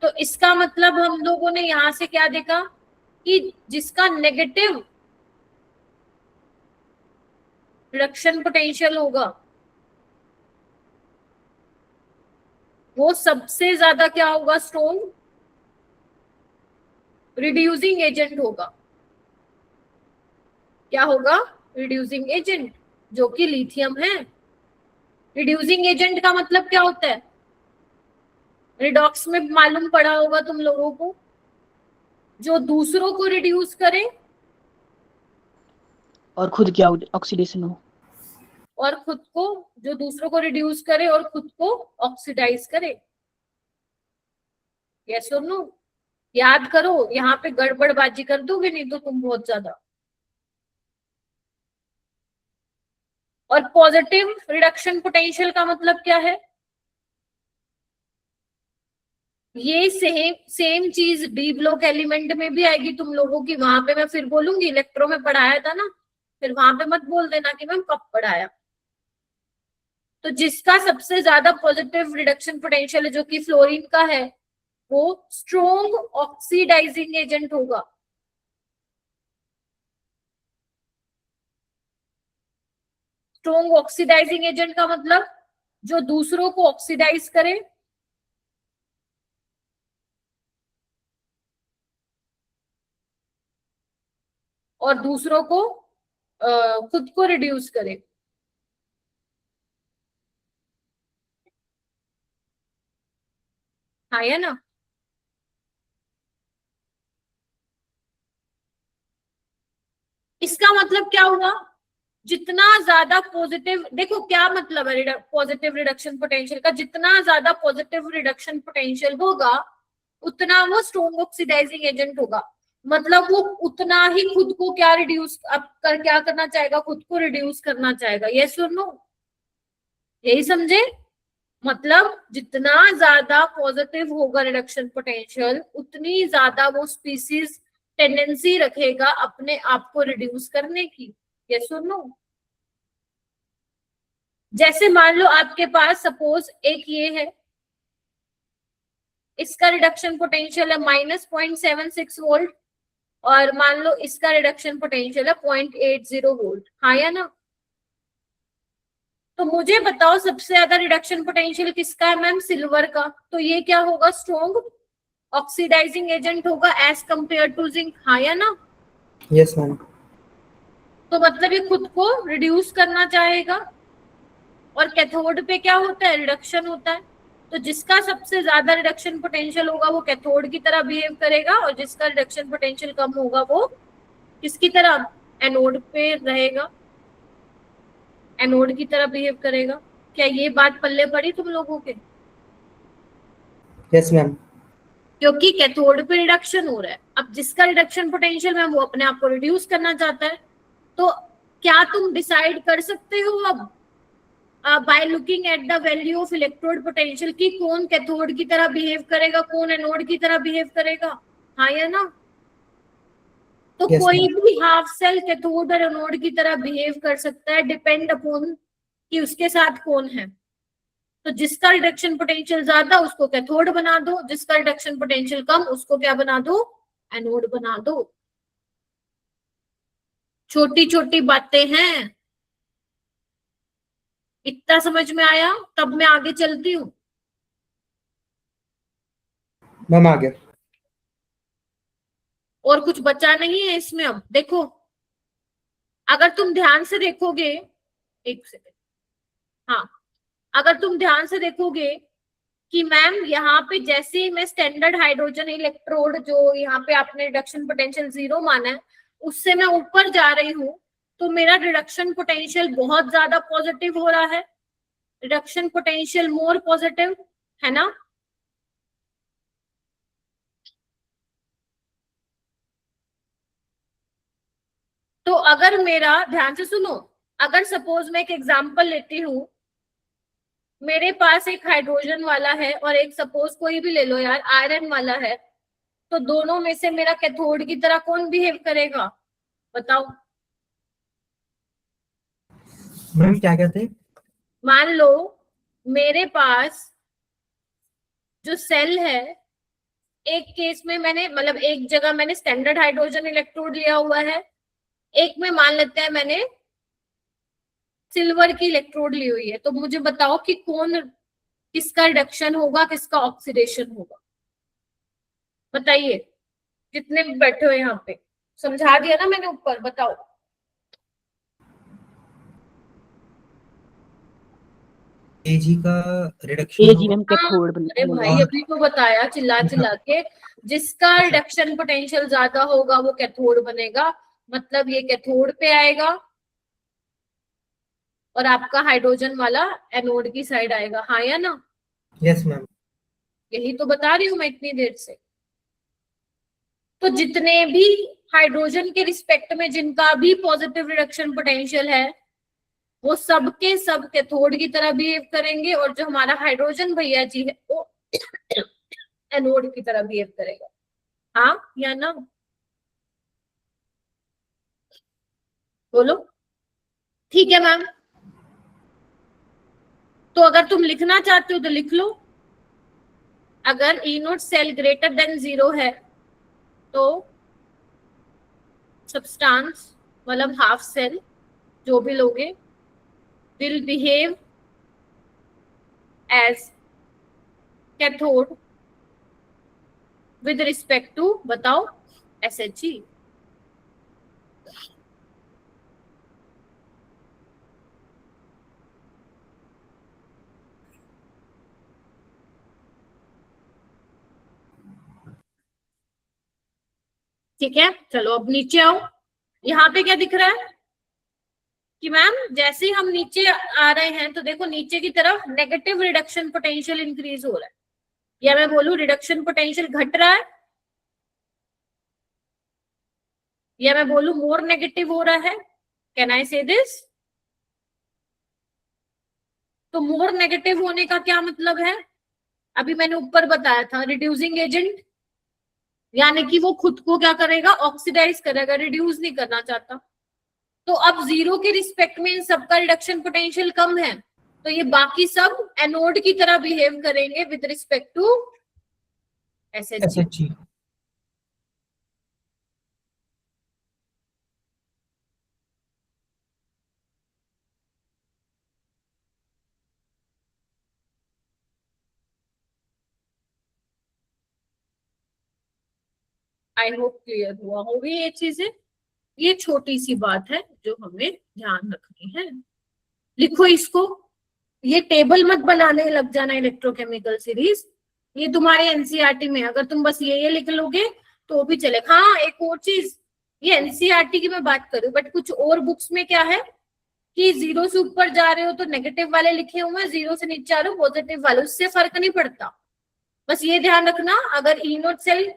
तो इसका मतलब हम लोगों ने यहां से क्या देखा कि जिसका नेगेटिव रिडक्शन पोटेंशियल होगा वो सबसे ज्यादा क्या होगा? स्ट्रॉन्ग रिड्यूसिंग एजेंट होगा। क्या होगा? रिड्यूसिंग एजेंट, जो कि लिथियम है। रिड्यूसिंग एजेंट का मतलब क्या होता है? रिडॉक्स में मालूम पड़ा होगा तुम लोगों को, जो दूसरों को रिड्यूस करे और खुद की ऑक्सीडेशन हो। और खुद को, जो दूसरों को रिड्यूस करे और खुद को ऑक्सीडाइज करे। यस और नो? याद करो, यहाँ पे गड़बड़बाजी कर दोगे नहीं तो तुम बहुत ज्यादा। और पॉजिटिव रिडक्शन पोटेंशियल का मतलब क्या है? ये सेम चीज डी ब्लॉक एलिमेंट में भी आएगी तुम लोगों की। वहां पे मैं फिर बोलूंगी, इलेक्ट्रो में पढ़ाया था ना, फिर वहां पे मत बोल देना कि मैम कब पढ़ाया। तो जिसका सबसे ज्यादा पॉजिटिव रिडक्शन पोटेंशियल है, जो कि फ्लोरीन का है, वो स्ट्रॉन्ग ऑक्सीडाइजिंग एजेंट होगा। स्ट्रॉन्ग ऑक्सीडाइजिंग एजेंट का मतलब जो दूसरों को ऑक्सीडाइज करे और दूसरों को खुद को रिड्यूस करे। हाँ या ना? इसका मतलब क्या हुआ? जितना ज्यादा पॉजिटिव, देखो क्या मतलब है पॉजिटिव रिडक्शन पोटेंशियल का, जितना ज्यादा पॉजिटिव रिडक्शन पोटेंशियल होगा उतना वो स्ट्रॉन्ग ऑक्सीडाइजिंग एजेंट होगा। मतलब वो उतना ही खुद को क्या रिड्यूस क्या करना चाहेगा? खुद को रिड्यूस करना चाहेगा। यस और नो? यही समझे? मतलब जितना ज्यादा पॉजिटिव होगा रिडक्शन पोटेंशियल, उतनी ज्यादा वो स्पीसीज टेंडेंसी रखेगा अपने आप को रिड्यूस करने की। यस और नो? जैसे मान लो आपके पास सपोज एक ये है, इसका रिडक्शन पोटेंशियल है -0.76 वोल्ट, और मान लो इसका रिडक्शन पोटेंशियल है 0.80 वोल्ट, हाँ या ना? तो मुझे बताओ सबसे ज्यादा रिडक्शन पोटेंशियल किसका है मैम? सिल्वर का। तो ये क्या होगा? स्ट्रॉन्ग ऑक्सीडाइजिंग एजेंट होगा एज कंपेयर टू जिंक, हाँ या ना? Yes ma'am. तो मतलब ये खुद को रिड्यूस करना चाहेगा, और कैथोड पे क्या होता है? रिडक्शन होता है। तो जिसका सबसे ज्यादा रिडक्शन पोटेंशियल होगा वो कैथोड की तरह बिहेव करेगा, और जिसका रिडक्शन पोटेंशियल कम होगा वो किसकी तरह? एनोड पे रहेगा, एनोड की तरह बिहेव करेगा। क्या ये बात पल्ले पड़ी तुम लोगों के? Yes ma'am. क्योंकि कैथोड पे रिडक्शन हो रहा है, अब जिसका रिडक्शन पोटेंशियल है वो अपने आप को रिड्यूस करना चाहता है। तो क्या तुम डिसाइड कर सकते हो अब by looking at the value of electrode potential कि कौन कैथोड की तरह बिहेव करेगा, कौन एनोड की तरह बिहेव करेगा, हाँ या ना? तो Yes, कोई ma'am. भी हाफ सेल कैथोड और एनोड की तरह बिहेव कर सकता है, डिपेंड अपॉन कि उसके साथ कौन है। तो जिसका रिडक्शन पोटेंशियल ज्यादा उसको कैथोड बना दो, जिसका रिडक्शन पोटेंशियल कम उसको क्या बना दो? एनोड बना दो। छोटी छोटी बातें हैं, इतना समझ में आया? तब मैं आगे चलती हूँ। मैम आ गया। और कुछ बचा नहीं है इसमें। अब देखो, अगर तुम ध्यान से देखोगे, एक सेकेंड, हाँ, अगर तुम ध्यान से देखोगे कि मैम यहाँ पे जैसे ही मैं स्टैंडर्ड हाइड्रोजन इलेक्ट्रोड जो यहाँ पे आपने रिडक्शन पोटेंशियल 0 माना है, उससे मैं ऊपर जा रही हूँ, तो मेरा रिडक्शन पोटेंशियल बहुत ज्यादा पॉजिटिव हो रहा है, रिडक्शन पोटेंशियल मोर पॉजिटिव, है ना? तो अगर मेरा, ध्यान से सुनो, अगर सपोज मैं एक एग्जांपल लेती हूँ, मेरे पास एक हाइड्रोजन वाला है और एक सपोज कोई भी ले लो यार, आयरन वाला है, तो दोनों में से मेरा कैथोड की तरह कौन बिहेव करेगा? बताओ। मैम क्या कहते हैं? मान लो मेरे पास जो सेल है, एक केस में मैंने, मतलब एक जगह मैंने स्टैंडर्ड हाइड्रोजन इलेक्ट्रोड लिया हुआ है, एक में मान लेते हैं मैंने सिल्वर की इलेक्ट्रोड ली हुई है। तो मुझे बताओ कि कौन, किसका रिडक्शन होगा, किसका ऑक्सीडेशन होगा? बताइए, जितने भी बैठे हो यहाँ पे। समझा दिया ना मैंने ऊपर, बताओ। एजी का रिडक्शन एजी मैम हाँ, कैथोड अरे भाई अभी तो बताया चिल्ला चिल्ला के, जिसका रिडक्शन पोटेंशियल ज्यादा होगा वो कैथोड बनेगा, मतलब ये कैथोड पे आएगा और आपका हाइड्रोजन वाला एनोड की साइड आएगा, हाँ या ना? Yes ma'am. यही तो बता रही हूँ मैं इतनी देर से। तो जितने भी हाइड्रोजन के रिस्पेक्ट में जिनका भी पॉजिटिव रिडक्शन पोटेंशियल है, वो सबके सब कैथोड की तरह बिहेव करेंगे, और जो हमारा हाइड्रोजन भैया जी है वो एनोड की तरह बिहेव करेगा, हाँ या ना? बोलो। ठीक है मैम, तो अगर तुम लिखना चाहते हो तो लिख लो। अगर ई नोट सेल ग्रेटर देन 0 है तो सब्सटेंस, मतलब हाफ सेल जो भी लोगे, will behave as cathode with respect to, बताओ, SHG। ठीक है, चलो अब नीचे आओ। यहाँ पे क्या दिख रहा है कि मैम जैसे ही हम नीचे आ रहे हैं तो देखो नीचे की तरफ नेगेटिव रिडक्शन पोटेंशियल इंक्रीज हो रहा है, या मैं बोलूं रिडक्शन पोटेंशियल घट रहा है, या मैं बोलूं मोर नेगेटिव हो रहा है। कैन आई से दिस? तो मोर नेगेटिव होने का क्या मतलब है? अभी मैंने ऊपर बताया था, रिड्यूसिंग एजेंट, यानी कि वो खुद को क्या करेगा? ऑक्सीडाइज करेगा, रिड्यूस नहीं करना चाहता। तो अब 0 के रिस्पेक्ट में इन सबका रिडक्शन पोटेंशियल कम है, तो ये बाकी सब एनोड की तरह बिहेव करेंगे with respect to SH। SHG। I hope clear हुआ होगी ये चीजें। ये छोटी सी बात है जो हमें ध्यान रखनी है। लिखो इसको, ये टेबल मत बनाने लग जाना इलेक्ट्रोकेमिकल सीरीज, ये तुम्हारे एनसीईआरटी में अगर तुम बस ये लिख लोगे तो भी चले। हाँ एक और चीज, ये एनसीईआरटी की मैं बात करूं, बट कुछ और बुक्स में क्या है कि 0 से ऊपर जा रहे हो तो नेगेटिव वाले लिखे हुए हैं, 0 से नीचे आ रहे हो पॉजिटिव वाले, उससे फर्क नहीं पड़ता। बस ये ध्यान रखना, अगर ई नोट सेल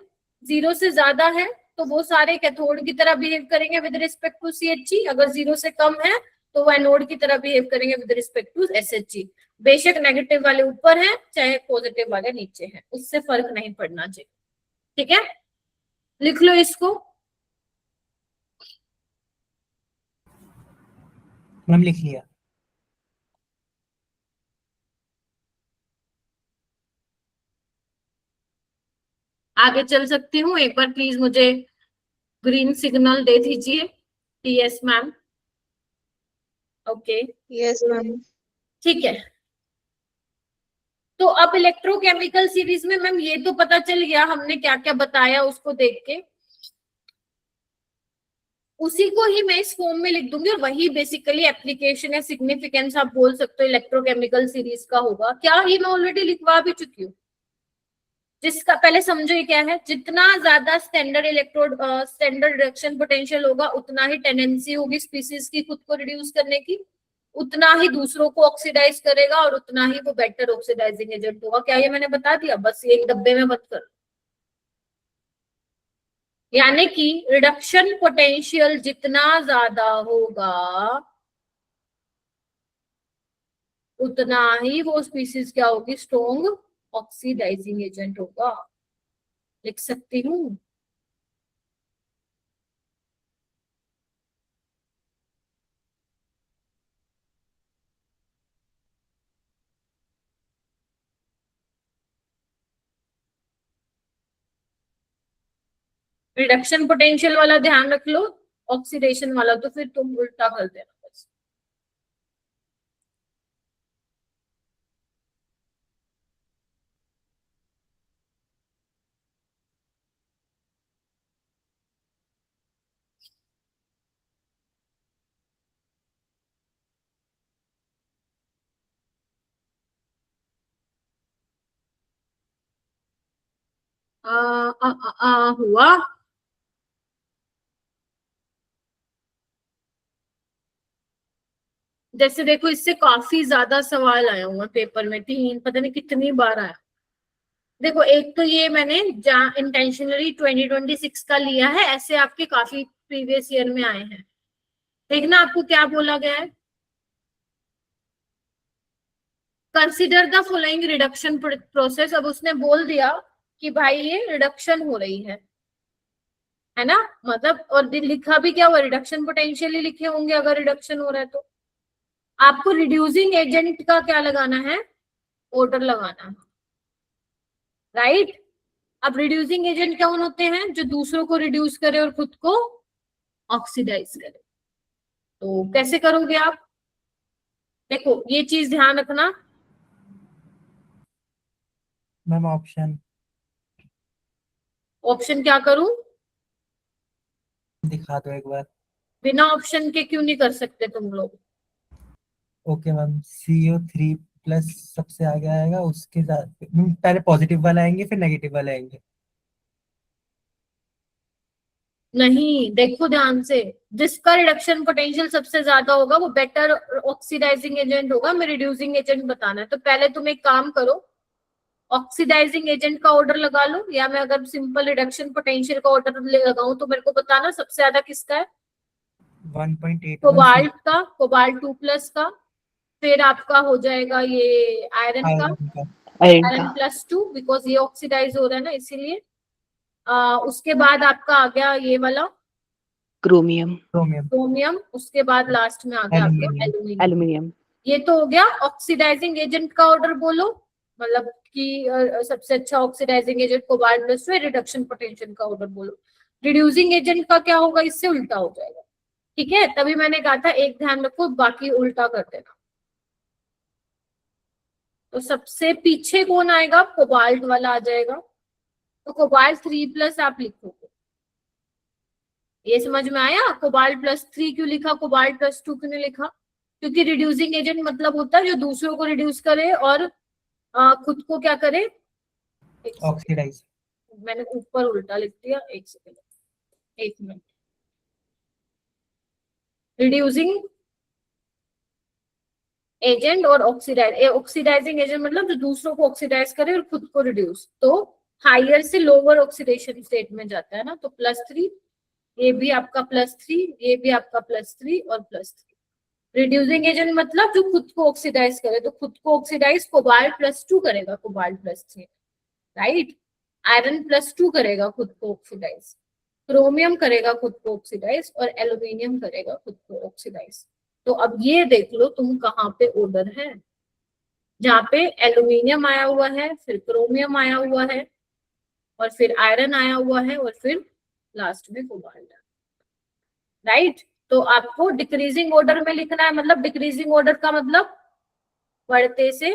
0 से ज्यादा है तो वो सारे कैथोड की तरह बिहेव करेंगे विद रिस्पेक्ट टू CHG, अगर 0 से कम है तो वो एनोड की तरह बिहेव करेंगे विद रिस्पेक्ट टू SHG। बेशक नेगेटिव वाले ऊपर हैं चाहे पॉजिटिव वाले नीचे हैं, उससे फर्क नहीं पड़ना चाहिए। ठीक है, लिख लो इसको। मैम लिख लिया। आगे चल सकती हूँ, एक बार प्लीज मुझे ग्रीन सिग्नल दे दीजिए। Yes ma'am, okay yes ma'am. ठीक है। तो अब इलेक्ट्रोकेमिकल सीरीज में मैम ये तो पता चल गया हमने क्या क्या बताया उसको देख के, उसी को ही मैं इस फॉर्म में लिख दूंगी और वही बेसिकली एप्लीकेशन या सिग्निफिकेंस आप बोल सकते हो इलेक्ट्रोकेमिकल सीरीज का होगा। क्या ये मैं ऑलरेडी लिखवा भी चुकी हूँ। जिसका पहले समझो ये क्या है, जितना ज्यादा स्टैंडर्ड रिडक्शन पोटेंशियल होगा उतना ही टेंडेंसी होगी स्पीसीज की खुद को रिड्यूस करने की, उतना ही दूसरों को ऑक्सीडाइज करेगा और उतना ही वो बेटर ऑक्सीडाइजिंग एजेंट होगा। क्या ये मैंने बता दिया? बस ये एक डब्बे में मत कर। यानी कि रिडक्शन पोटेंशियल जितना ज्यादा होगा उतना ही वो स्पीसीज क्या होगी, स्ट्रॉन्ग ऑक्सीडाइजिंग एजेंट होगा। लिख सकती हूँ। रिडक्शन पोटेंशियल वाला ध्यान रख लो, ऑक्सीडेशन वाला तो फिर तुम उल्टा कर देना बस। हुआ। जैसे देखो इससे काफी ज्यादा सवाल आया हुआ पेपर में, 3 पता नहीं कितनी बार आया। देखो एक तो ये मैंने इंटेंशनली 2026 का लिया है, ऐसे आपके काफी प्रीवियस ईयर में आए हैं। देखना आपको क्या बोला गया है, consider the following reduction process. अब उसने बोल दिया कि भाई ये रिडक्शन हो रही है ना, मतलब और लिखा भी क्या हुआ, रिडक्शन पोटेंशियल ही लिखे होंगे अगर रिडक्शन हो रहा है तो। आपको रिड्यूसिंग एजेंट का क्या लगाना है, ऑर्डर लगाना है, राइट। अब रिड्यूसिंग एजेंट कौन होते हैं, जो दूसरों को रिड्यूस करे और खुद को ऑक्सीडाइज करे। तो कैसे करोगे आप, देखो ये चीज ध्यान रखना। मैम ऑप्शन क्या करूं, दिखा दो एक बार। बिना ऑप्शन के क्यों नहीं कर सकते तुम लोग? ओके मैम, CO3 प्लस सबसे आगे आएगा, उसके साथ पहले पॉजिटिव वाला आएंगे फिर नेगेटिव वाले आएंगे। नहीं, देखो ध्यान से, जिसका रिडक्शन पोटेंशियल सबसे ज्यादा होगा वो बेटर ऑक्सीडाइजिंग एजेंट होगा। मैं रिड्यूसिंग एजेंट बताना है, तो पहले तुम एक काम करो, ऑक्सीडाइजिंग एजेंट का ऑर्डर लगा लो, या मैं अगर सिंपल रिडक्शन पोटेंशियल का ऑर्डर लगाऊं तो मेरे को बताना सबसे ज्यादा किसका है। 1.8 कोबाल्ट का, कोबाल्ट 2+ का, फिर आपका हो जाएगा ये आयरन का, आयरन +2 बिकॉज ये ऑक्सीडाइज हो रहा है ना इसीलिए। उसके बाद आपका आ गया ये वाला क्रोमियम। क्रोमियम, उसके बाद लास्ट में आ गया आपका एल्यूमिनियम। ये तो हो गया ऑक्सीडाइजिंग एजेंट का ऑर्डर बोलो, मतलब कि सबसे अच्छा oxidising agent cobalt plus reduction potential का ऑर्डर बोलो। रिड्यूसिंग एजेंट का क्या होगा, इससे उल्टा हो जाएगा। ठीक है, तभी मैंने कहा था एक ध्यान रखो, बाकी उल्टा कर देना। तो सबसे पीछे कौन आएगा, कोबाल्ट वाला आ जाएगा। तो कोबाल्ट 3+ आप लिखोगे। ये समझ में आया, कोबाल्ट +3 क्यों लिखा, कोबाल्ट +2 क्यों नहीं लिखा? क्योंकि रिड्यूसिंग एजेंट मतलब होता है जो दूसरों को रिड्यूस करे और खुद को क्या करे। एक सेकंड, ऑक्सीडाइज। मैंने ऊपर उल्टा लिख दिया, एक सेकंड, एक मिनट। रिड्यूसिंग एजेंट और ऑक्सीडाइजिंग एजेंट मतलब जो दूसरों को ऑक्सीडाइज करे और खुद को रिड्यूस, तो हायर से लोअर ऑक्सीडेशन स्टेट में जाता है ना। तो +3, ये भी आपका +3, ये भी आपका +3 और +3। रिड्यूसिंग एजेंट मतलब जो खुद को ऑक्सीडाइज करे, तो खुद को ऑक्सीडाइज कोबाल्ट +2 करेगा, कोबाल्ट +3, राइट। आयरन +2 करेगा खुद को ऑक्सीडाइज, क्रोमियम करेगा खुद को ऑक्सीडाइज और एल्यूमिनियम करेगा खुद को ऑक्सीडाइज। तो अब ये देख लो तुम कहाँ पे ऑर्डर है, जहाँ पे एल्यूमिनियम आया हुआ है, फिर क्रोमियम आया हुआ है, और फिर आयरन आया हुआ है, और फिर लास्ट में कोबाल्ट, राइट। तो आपको डिक्रीजिंग ऑर्डर में लिखना है, मतलब डिक्रीजिंग ऑर्डर का मतलब बढ़ते से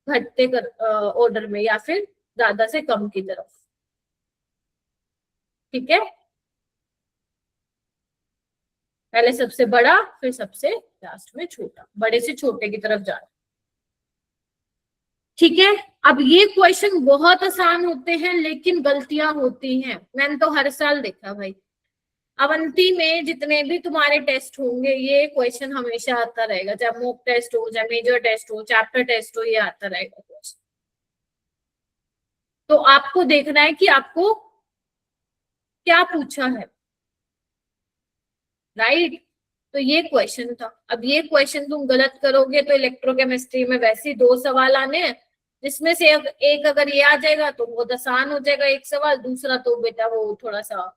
घटते ऑर्डर में, या फिर ज्यादा से कम की तरफ। ठीक है, पहले सबसे बड़ा, फिर सबसे लास्ट में छोटा, बड़े से छोटे की तरफ जाना। ठीक है, अब ये क्वेश्चन बहुत आसान होते हैं लेकिन गलतियां होती हैं, मैंने तो हर साल देखा भाई। अवंती में जितने भी तुम्हारे टेस्ट होंगे ये क्वेश्चन हमेशा आता रहेगा, चाहे मॉक टेस्ट हो, चाहे मेजर टेस्ट हो, चैप्टर टेस्ट हो, ये आता रहेगा क्वेश्चन। तो आपको देखना है कि आपको क्या पूछा है, राइट। तो ये क्वेश्चन था। अब ये क्वेश्चन तुम गलत करोगे तो इलेक्ट्रोकेमिस्ट्री में वैसे ही 2 सवाल आने हैं, जिसमें से एक अगर ये आ जाएगा तो बहुत आसान हो जाएगा एक सवाल, दूसरा तो बेटा वो थोड़ा सा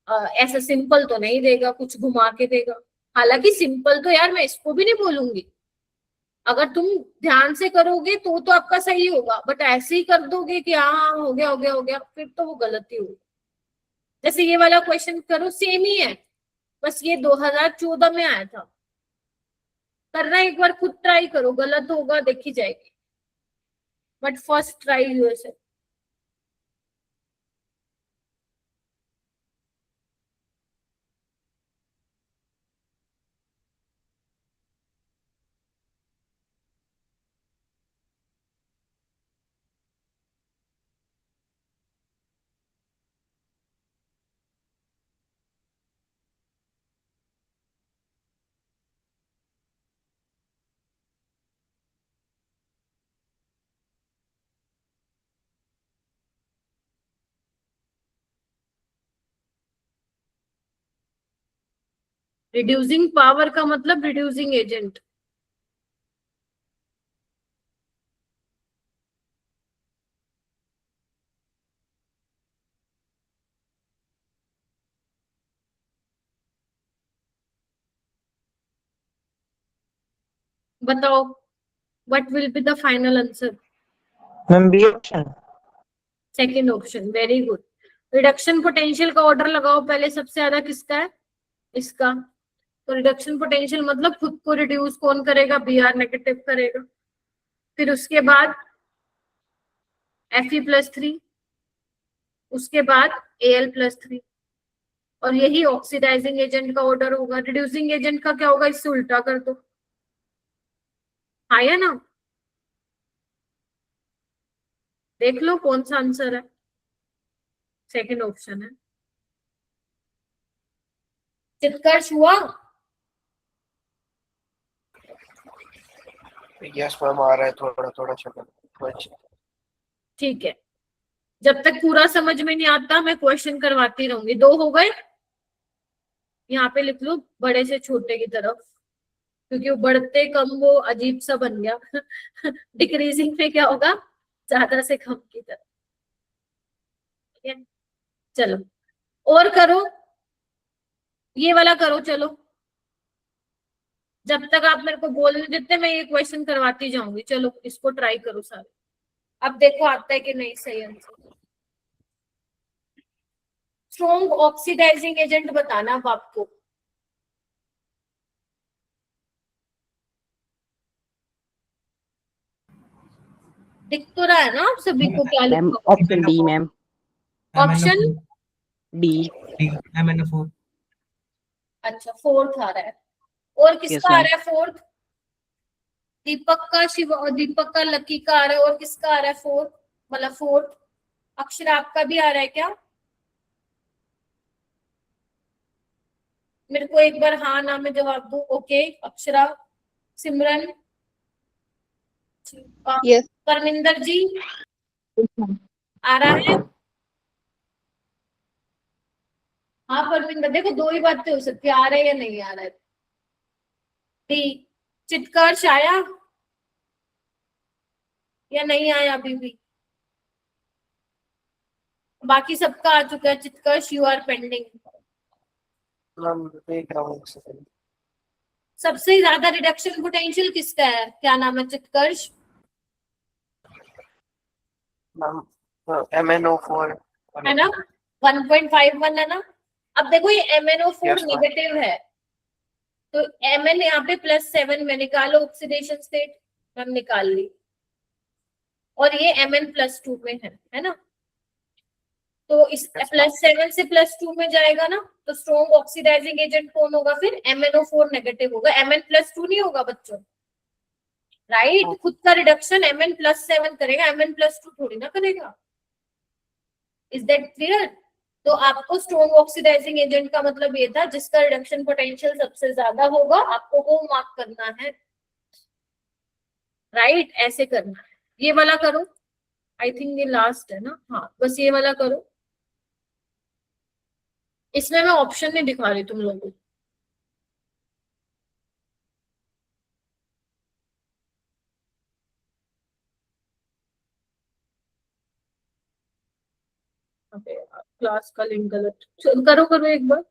ऐसा सिंपल तो नहीं देगा, कुछ घुमा के देगा। हालांकि सिंपल तो यार मैं इसको भी नहीं बोलूंगी, अगर तुम ध्यान से करोगे तो आपका सही होगा, बट ऐसे ही कर दोगे कि हाँ हो गया हो गया हो गया, फिर तो वो गलती होगी। जैसे ये वाला क्वेश्चन करो, सेम ही है, बस ये 2014 में आया था। करना एक बार खुद ट्राई करो, गलत होगा देखी जाएगी, but first try your. Reducing power का मतलब रिड्यूसिंग एजेंट। बताओ, what will be the final answer? Ma'am B option. Second option, very good. Reduction potential का ऑर्डर लगाओ पहले, सबसे ज्यादा किसका है, इसका। तो रिडक्शन पोटेंशियल मतलब खुद को रिड्यूस कौन करेगा, Br नेगेटिव करेगा। फिर उसके बाद Fe+3, उसके बाद Al+3, और यही ऑक्सीडाइजिंग एजेंट का ऑर्डर होगा। रिड्यूसिंग एजेंट का क्या होगा, इससे उल्टा कर दो, आया ना। देख लो कौन सा आंसर है, सेकंड ऑप्शन है। चित्कर्ष हुआ? यस मैम, आ रहा है थोड़ा थोड़ा चलो। ठीक है, जब तक पूरा समझ में नहीं आता मैं क्वेश्चन करवाती रहूंगी। 2 हो गए, यहाँ पे लिख लो बड़े से छोटे की तरफ, क्योंकि वो बढ़ते कम वो अजीब सा बन गया। डिक्रीजिंग में क्या होगा, ज्यादा से कम की तरफ। ठीक है, चलो और करो, ये वाला करो चलो। जब तक आप मेरे को बोलने देते मैं ये क्वेश्चन करवाती जाऊंगी। चलो इसको ट्राई करो सारे, अब देखो आता है कि नहीं सही आंसर। स्ट्रॉन्ग ऑक्सीडाइजिंग एजेंट बताना अब आपको। दिख तो रहा है ना आप सभी को क्या मैम लिखा? Option D ma'am, option D. MnO4। अच्छा फोर्थ आ रहा है, और यस किसका आ मैम, रहा है फोर्थ? दीपक का, शिव, दीपक का, लकी का आ रहा है, और किसका आ रहा है फोर्थ? मतलब फोर्थ अक्षर आपका भी आ रहा है क्या? मेरे को एक बार हाँ ना में जवाब दो। ओके अक्षरा, सिमरन, Yes. परमिंदर जी आ रहा है? हाँ परमिंदर, देखो दो ही बातें हो सकती है, आ रहा है या नहीं आ रहा है। डी। चित्कर्ष आया या नहीं आया अभी भी? बाकी सबका आ चुका है। चित्कर्ष यू आर पेंडिंग। मैम देख रहा हूँ एक सेकंड। सबसे ज्यादा रिडक्शन पोटेंशियल किसका है? क्या नाम है चित्कर्ष? मैम MnO4 है ना, 1.51 है ना। अब देखो ये MnO4 Yes, ma'am. नेगेटिव है, तो Mn यहाँ पे +7 में निकालो ऑक्सीडेशन स्टेट, हम निकाल ली, और ये Mn+2 में है ना। तो इस Yes, ma'am. +7 से +2 में जाएगा ना, तो स्ट्रॉन्ग ऑक्सीडाइजिंग एजेंट कौन होगा फिर? MnO4 नेगेटिव होगा, Mn+2 नहीं होगा बच्चों, राइट? Okay. खुद का रिडक्शन Mn+7 करेगा, Mn+2 थोड़ी ना करेगा। Is that clear? तो आपको स्ट्रॉन्ग ऑक्सीडाइजिंग एजेंट का मतलब ये था जिसका रिडक्शन पोटेंशियल सबसे ज्यादा होगा, आपको वो मार्क करना है, राइट? ऐसे करना है। ये वाला करो, आई थिंक ये लास्ट है ना। हाँ बस ये वाला करो, इसमें मैं ऑप्शन नहीं दिखा रही तुम लोगों को। क्लास का लिंक गलत, करो करो एक बार।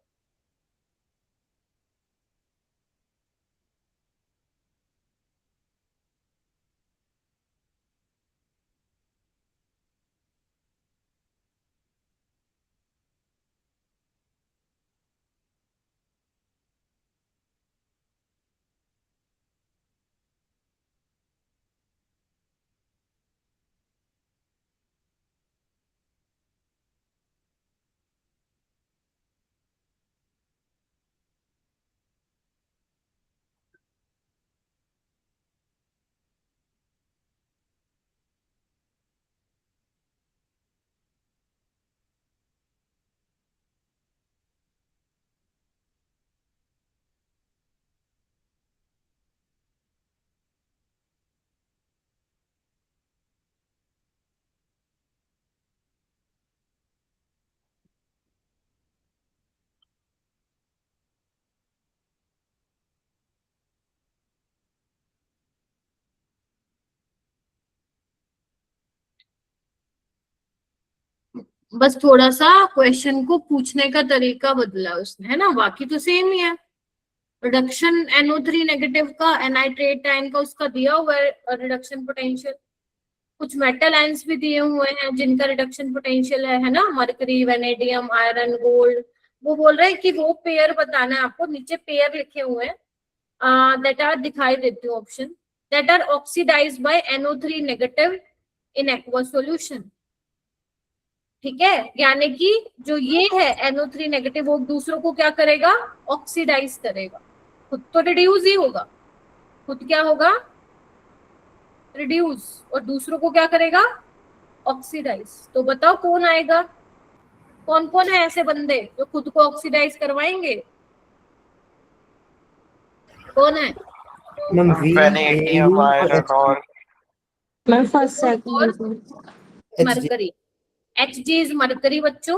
बस थोड़ा सा क्वेश्चन को पूछने का तरीका बदला उसने, है ना, बाकी तो सेम ही है। रिडक्शन NO3 नेगेटिव का, एनाइट्रेट आयन का उसका दिया हुआ है रिडक्शन पोटेंशियल। कुछ मेटल आयंस भी दिए हुए हैं जिनका रिडक्शन पोटेंशियल है ना, मरकरी, वेनेडियम, आयरन, गोल्ड। वो बोल रहे हैं कि वो पेयर बताना है आपको, नीचे पेयर लिखे हुए हैं दैट आर, दिखाई देती हूँ option, that are oxidised by NO3 negative in aqua solution. ठीक है, यानी कि जो ये है NO3 नेगेटिव, वो दूसरों को क्या करेगा? ऑक्सीडाइज करेगा। खुद तो रिड्यूस ही होगा, खुद क्या होगा? रिड्यूस, और दूसरों को क्या करेगा? ऑक्सीडाइज। तो बताओ कौन आएगा? कौन कौन है ऐसे बंदे जो खुद को ऑक्सीडाइज करवाएंगे? कौन है? मैम वेनेडियम, आयरन और मैं first second mercury. Hg is mercury बच्चों।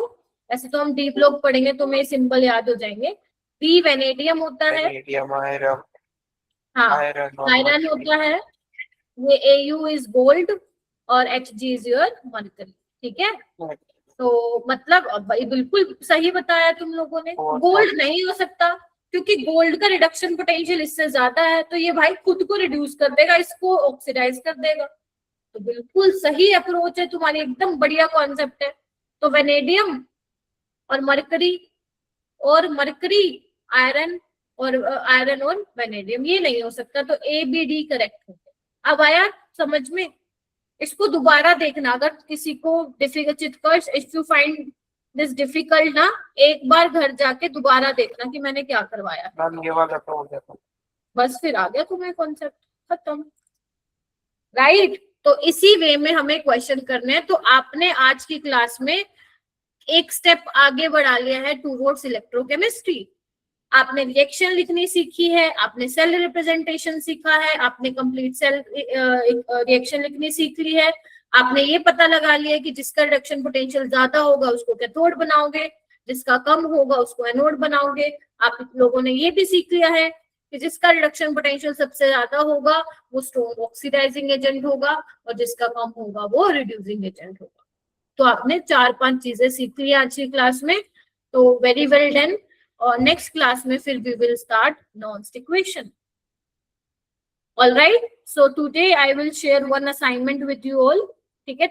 वैसे तो हम डीप लोग पढ़ेंगे तो हमें सिंबल याद हो जाएंगे। बी वेनेडियम होता है, वेनेडियम, आयरन, हाँ आयरन और आयरन होता है, ये Au इज गोल्ड, और Hg इज योर मरकरी। ठीक है, तो मतलब अब ये बिल्कुल सही बताया तुम लोगों ने। और गोल्ड नहीं हो सकता क्योंकि गोल्ड का रिडक्शन पोटेंशियल इससे ज्यादा है, तो ये भाई खुद को रिड्यूस कर देगा, इसको ऑक्सीडाइज कर देगा। तो बिल्कुल सही अप्रोच है तुम्हारी, एकदम बढ़िया कॉन्सेप्ट है। तो वेनेडियम और मरकरी आयरन और वेनेडियम, ये नहीं हो सकता, तो ए बी डी करेक्ट हो गया। अब आया समझ में? इसको दोबारा देखना, अगर किसी को difficult, Chitkarsh if you find this difficult ना, एक बार घर जाके दोबारा देखना कि मैंने क्या करवाया। मैम ये वाला तो हो गया था। बस फिर आ गया तुम्हें कॉन्सेप्ट, खत्म, राइट। तो इसी वे में हमें क्वेश्चन करने हैं। तो आपने आज की क्लास में एक स्टेप आगे बढ़ा लिया है टूवर्ड्स इलेक्ट्रोकेमिस्ट्री। आपने रिएक्शन लिखनी सीखी है, आपने सेल रिप्रेजेंटेशन सीखा है, आपने कंप्लीट सेल रिएक्शन लिखनी सीख ली है, आपने ये पता लगा लिया है कि जिसका रिडक्शन पोटेंशियल ज्यादा होगा उसको कैथोड बनाओगे, जिसका कम होगा उसको एनोड बनाओगे। आप लोगों ने ये भी सीख लिया है कि जिसका रिडक्शन पोटेंशियल सबसे ज्यादा होगा वो स्ट्रॉन्ग ऑक्सीडाइजिंग एजेंट होगा, और जिसका कम होगा वो रिड्यूसिंग एजेंट होगा। तो आपने 4-5 चीजें सीख ली आज की क्लास में, तो वेरी वेल डन। और नेक्स्ट क्लास में फिर we will start Nernst equation. All right, so today I will share one assignment with you all, ठीक है।